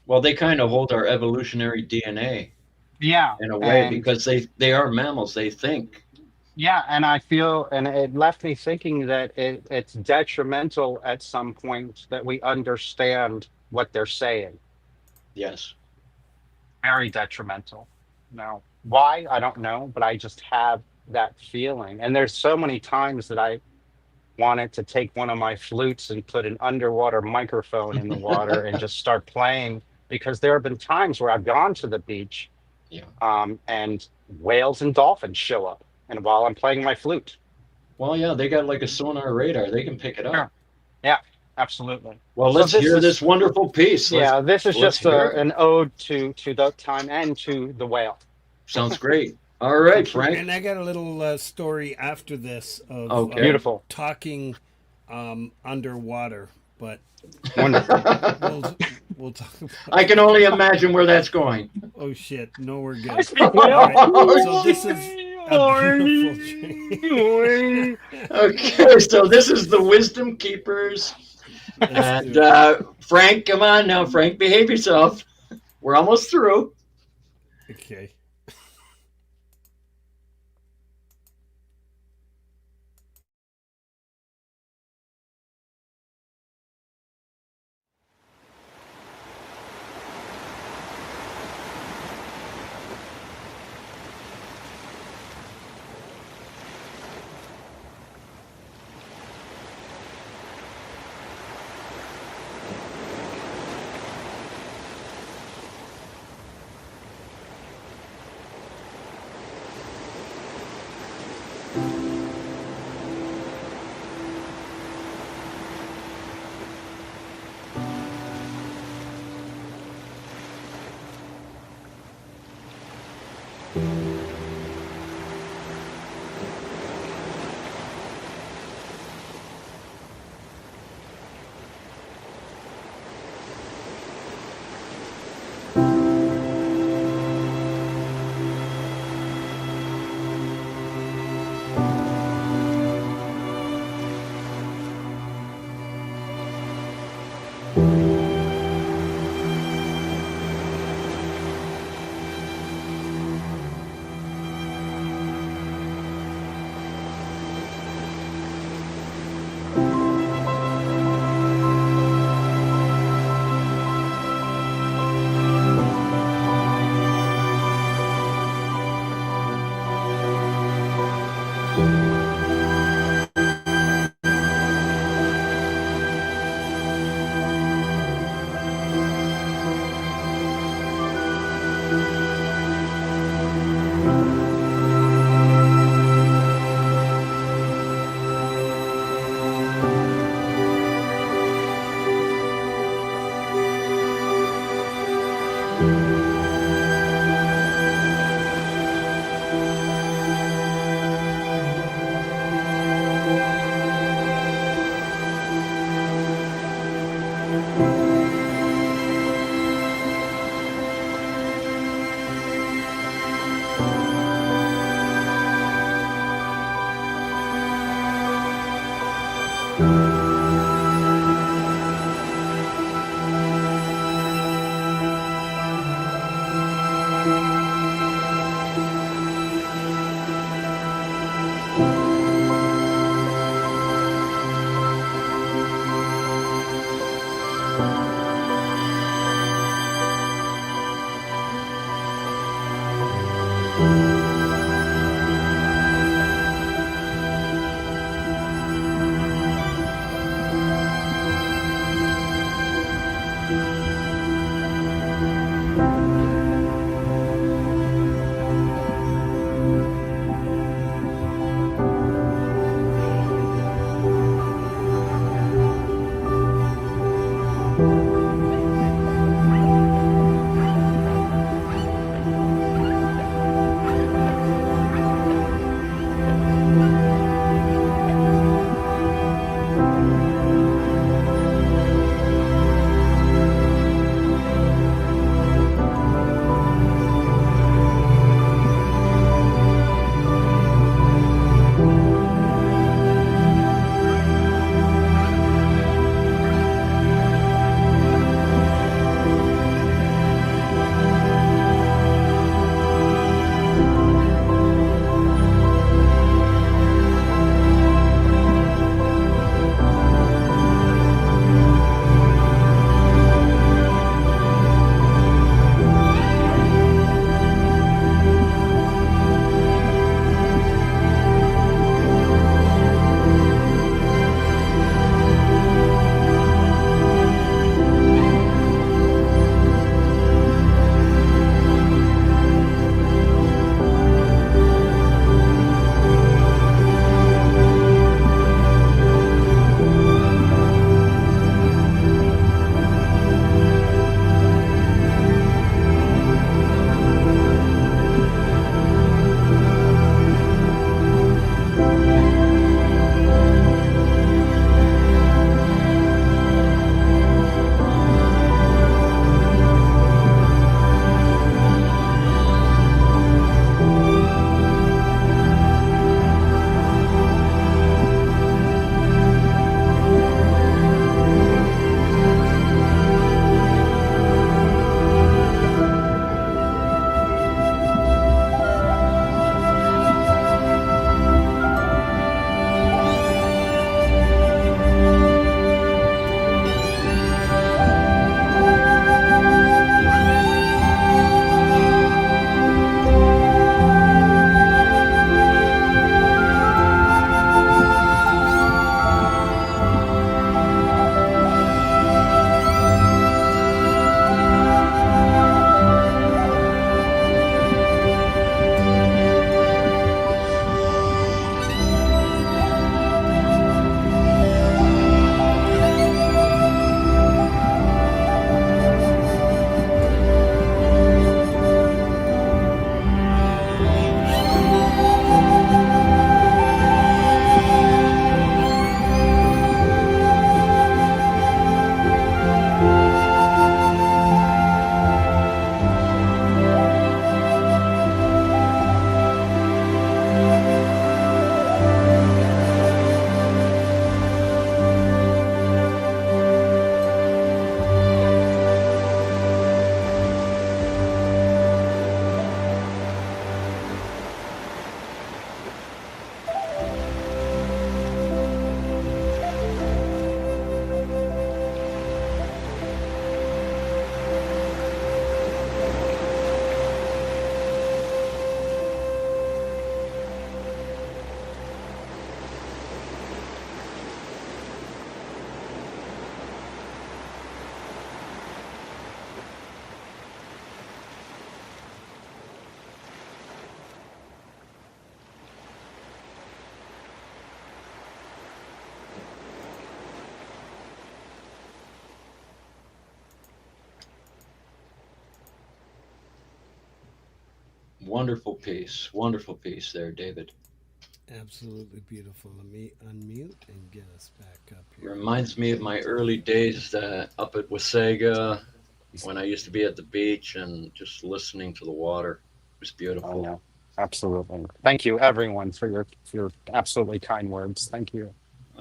Well, they kind of hold our evolutionary DNA. Yeah. In a way, because they are mammals. They think. Yeah, and I feel, and it left me thinking that it's detrimental at some point that we understand what they're saying. Yes. Very detrimental. Now, why? I don't know, but I just have that feeling. And there's so many times that I wanted to take one of my flutes and put an underwater microphone in the water and just start playing, because there have been times where I've gone to the beach and whales and dolphins show up, and while I'm playing my flute. Well, yeah, they got like a sonar radar. They can pick it up. Yeah, absolutely. Well, let's hear this wonderful piece. This is just an ode to the time and to the whale. Sounds great. All right, Frank. And I got a little story after this of beautiful talking underwater, but wonderful. We'll talk about I can only imagine where that's going. Oh shit! No, we're good. So this is a beautiful Okay, so this is the Wisdom Keepers, and Frank, come on now, Frank, behave yourself. We're almost through. Okay. Wonderful piece there, David. Absolutely beautiful. Let me unmute and get us back up here. Reminds me of my early days up at Wasaga when I used to be at the beach and just listening to the water. It was I beautiful. know. Absolutely. Thank you, everyone, for your absolutely kind words. Thank you.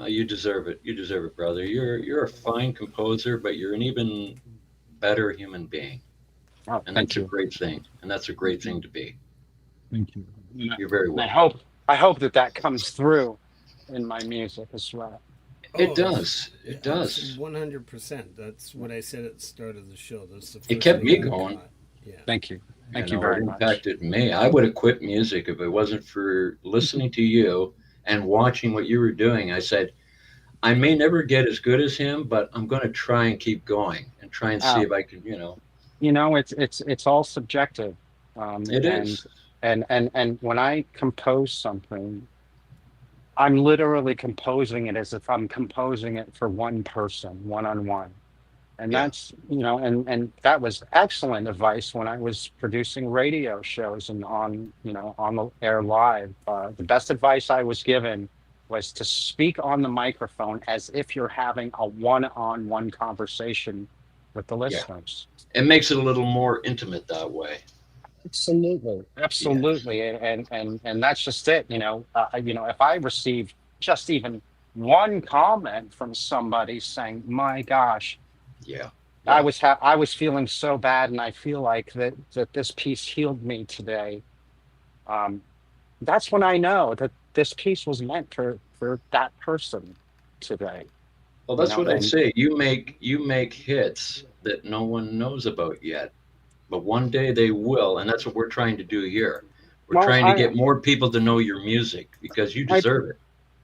You deserve it. You deserve it, brother. You're a fine composer, but you're an even better human being, Oh, and thank that's a you. great thing. And that's a great thing to be. Thank you. You're very And welcome. I hope that that comes through in my music as well. It Oh, does. It does. 100%. That's what I said at the start of the show. That's the It first kept thing me I going. caught. Yeah. Thank you. You Thank you know, it very much. impacted me. I would have quit music if it wasn't for listening to you and watching what you were doing. I said, I may never get as good as him, but I'm going to try and keep going and try and see Uh, if I can, you know, it's all subjective, it and is. and when I compose something, I'm literally composing it as if I'm composing it for one person, one on one. And Yeah. that's, and that was excellent advice when I was producing radio shows and on, on the air live. The best advice I was given was to speak on the microphone as if you're having a one-on-one conversation with the Yeah. listeners. It makes it a little more intimate that way. Absolutely, Yes. absolutely, and that's just it. If I received just even one comment from somebody saying, "My gosh, Yeah. Yeah. I was feeling so bad, and I feel like that this piece healed me today." Um, that's when I know that this piece was meant for that person today. Well, You that's know, what I and say. You make hits that no one knows about yet, but one day they will, and that's what we're trying to do here. We're well, trying to get more people to know your music because you I deserve it.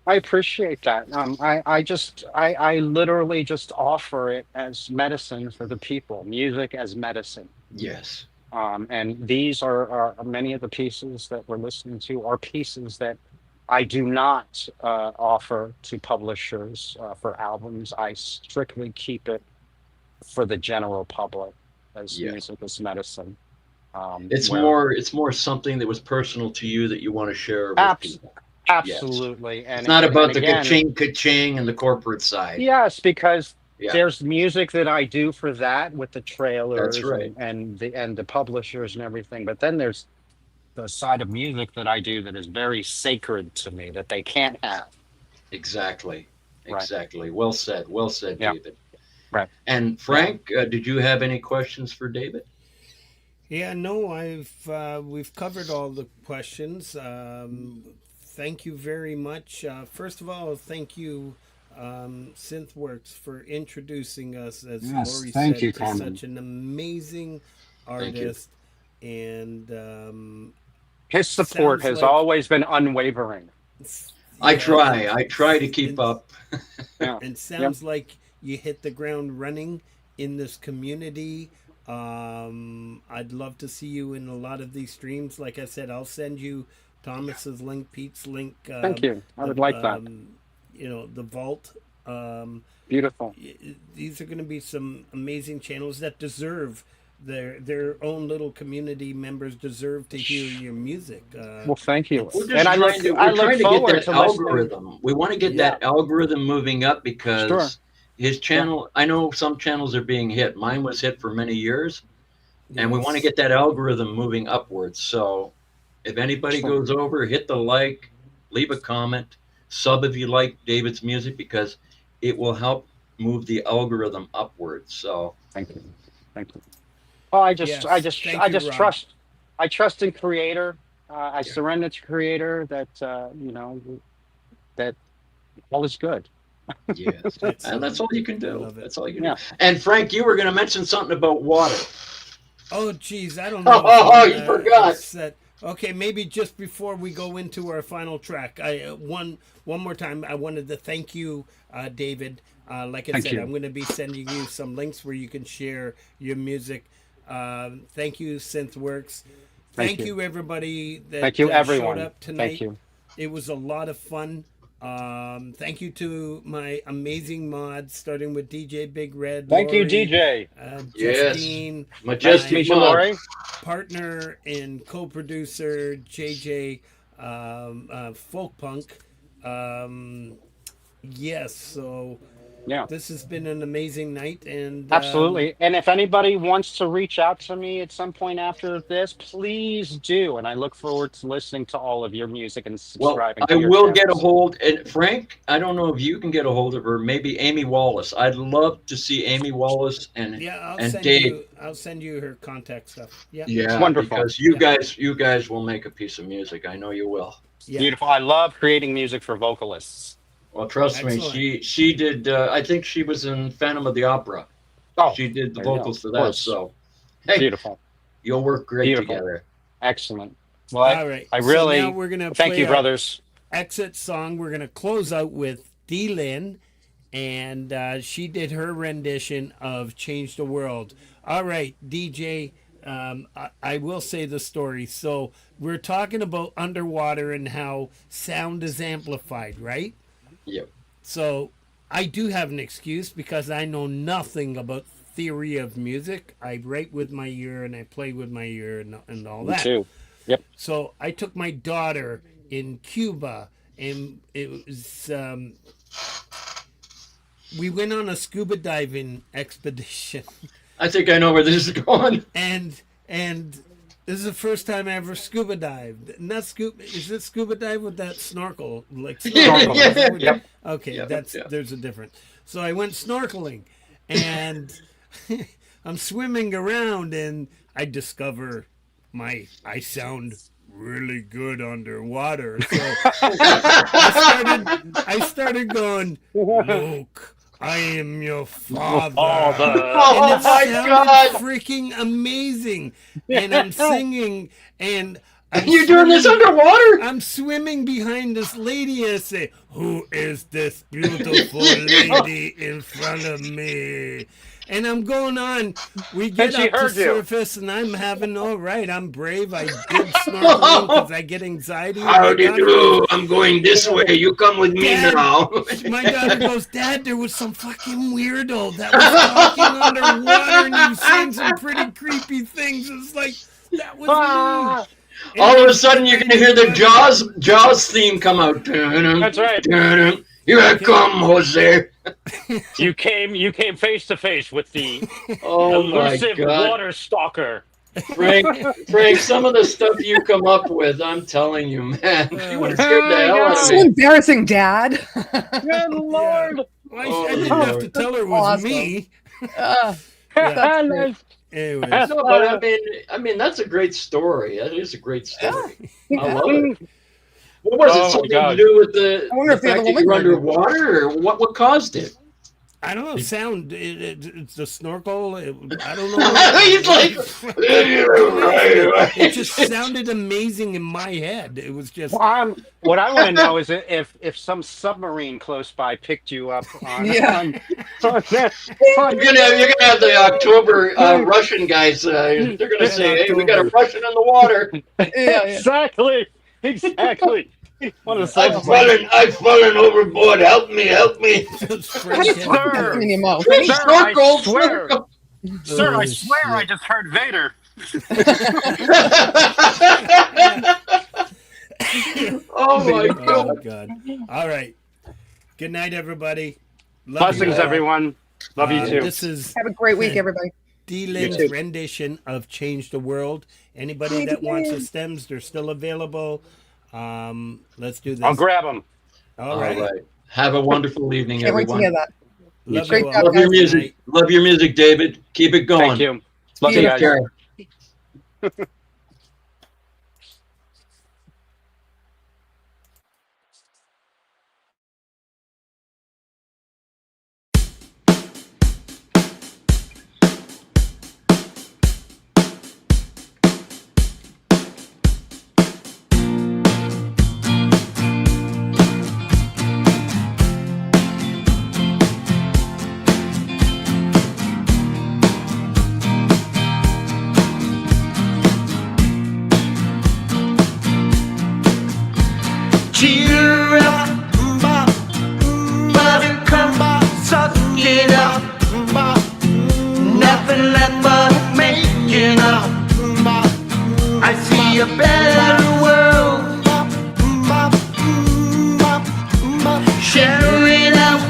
I appreciate that. I literally just offer it as medicine for the people, music as medicine. Yes. And these are many of the pieces that we're listening to are pieces that I do not offer to publishers for albums. I strictly keep it for the general public as Yeah. music as medicine. It's Where more it's more something that was personal to you that you want to share with abs- people. Yes. absolutely, It's not and about the again, ka-ching and the corporate side. yes, because Yeah. there's music that I do for that with the That's trailers right. and the publishers and everything. But then there's the side of music that I do that is very sacred to me that they can't have. Exactly. Right. Exactly. Well said. Well said, Yeah. David. Right. And Yeah. Frank, did you have any questions for David? Yeah, no, we've covered all the questions. Thank you very much. First of all, thank you, Synthworks, for introducing us, as Yes. Laurie Thank said, you, to Carmen. such an amazing Thank you. artist. And His support sounds has like, always been unwavering. I yeah, try. I try to keep and, up. Yeah. and Yep. sounds like you hit the ground running in this community. I'd love to see you in a lot of these streams. Like I said, I'll send you Thomas's link, Pete's link, Thank you. I the would like that. the vault. Beautiful. These are going to be some amazing channels that deserve their own little community members deserve to hear your music. Well, thank you. It's We're And just trying to I we're look trying to get forward that to listening. algorithm. We want to get Yeah. that algorithm moving up Sure. because his Yeah. channel, I know some channels are being hit. Mine was hit for many years, and we want to yes, get that algorithm moving upwards. So if anybody Sure. goes over, hit the like, leave a comment, sub if you like David's music because it will help move the algorithm upwards. So Thank you. Thank you. Well, yes. Thank I you, just Rob. I trust in Creator. I yeah, surrender to Creator that that all is good. yes. And that's Excellent. all you can I do. love it. That's all you can do. Yeah. And Frank, you were going to mention something about water. Oh, geez, I don't know if I'm Oh, you gonna forgot. set. Okay, maybe just before we go into our final track, I one more time. I wanted to thank you, David. Like I Thank said, you. I'm going to be sending you some links where you can share your music. Thank you, Synthworks. Thank Thank you. you, everybody Thank that you, showed everyone. up Thank tonight. you. It was a lot of fun. Thank you to my amazing mods, starting with DJ Big Red, Thank you, Laurie, DJ. Yes. Justine, Nice to my Majestic meet you, Mud. Laurie. partner and co-producer JJ, Folk Punk. Yes, so Yeah. This has been an amazing night, and Absolutely. And if anybody wants to reach out to me at some point after this, please do. And I look forward to listening to all of your music and Well, subscribing I to your will get a channels. hold, and Frank, I don't know if you can get a hold of her, maybe Amy Wallace. I'd love to see Amy Wallace yeah, and Dave. I'll send you her contact stuff. Yeah, Yeah, Wonderful. because Yeah. you guys will make a piece of music. I know you will. yeah, Beautiful. I love creating music for vocalists. Well, trust me, excellent. she did. I think she was in Phantom of the Opera. Oh, She did the there you go. vocals for Of that. course. So, hey, Beautiful. you'll work great Beautiful. together. Excellent. Well, All right. I So now really we're gonna thank play you, our brothers. exit song. We're gonna close out with D. Lynn, and she did her rendition of "Change the World." All right, DJ. I will say the story. So we're talking about underwater and how sound is amplified, right? Yep. So I do have an excuse because I know nothing about theory of music. I write with my ear and I play with my ear and all Me that. too. Yep. So I took my daughter in Cuba, and it was we went on a scuba diving expedition, I think I know where this is going. and this is the first time I ever scuba dived. Not scuba. Is it scuba dive with that snorkel? Like snorkel? Yeah. Is that what- Yep. Okay, Yeah, that's yeah. there's a difference. So I went snorkeling, and I'm swimming around, and I discover I sound really good underwater. So I started going, Luke, I am your father. Oh And it my sounded God! freaking amazing. And I'm singing, and I'm You're doing this swimming- underwater? I'm swimming behind this lady and I say, "Who is this beautiful lady in front of me?" And I'm going on. We get she up to heard you. surface, and I'm having all right. I'm brave. I did snorkeling because I get anxiety. How My do you daughter do? I'm going this way. You come with me Dad, now. My daughter goes, "Dad, there was some fucking weirdo that was talking underwater, and he was saying some pretty creepy things." It's like that was me. And All of I- a sudden, you're gonna hear the Jaws theme come out. That's right. Here I come, Jose. You came face to face with the Oh my elusive God, water stalker. Frank, some of the stuff you come up with, I'm telling you, man, you would have scared the hell out So of me. embarrassing, Dad. Good Lord. Well, I Oh, didn't have to Lord. tell her it was Awesome. me. Uh, Yeah. That's great. Anyways, No, but I mean, that's a great story. That is a great story. I love it. What was Oh, it? my Something God. to do with the I wonder if the fact other that woman you're heard it. underwater, or what caused it? I don't know. Sound. It's the snorkel. I don't know. He's like, It just sounded amazing in my head. It was just. What I want to know is if some submarine close by picked you up on. Yeah. you're gonna have the October Russian guys. They're gonna say, "Hey, we got a Russian in the water. Yeah. Exactly. One of the I've fallen overboard. Help me! How do you put that in your mouth? Snorkel, swear. snorkel." Sir, I Oh, swear I shit. just heard Vader. Oh my Oh God! God! All right. Good night, everybody. Love Blessings, you all. everyone. Love you too. This is Have a great week, everybody. D. You Lynn's too. rendition of "Change the World." Anybody that wants the stems, they're still available. Let's do this. I'll grab them. All All right. right. Have a wonderful evening, Can't wait to everyone. hear that. Love Great you all. job, Love your guys. music. Love your music, David. Keep it going. Thank you. Love you Take guys. care. Cheer up, buttercup, suck it up. Nothing left but making up. I see a better world. Share it out.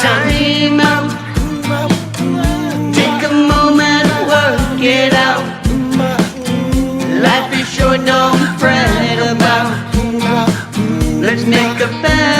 Time out. Take a moment, work it out. Life is short, don't fret about. Let's make a better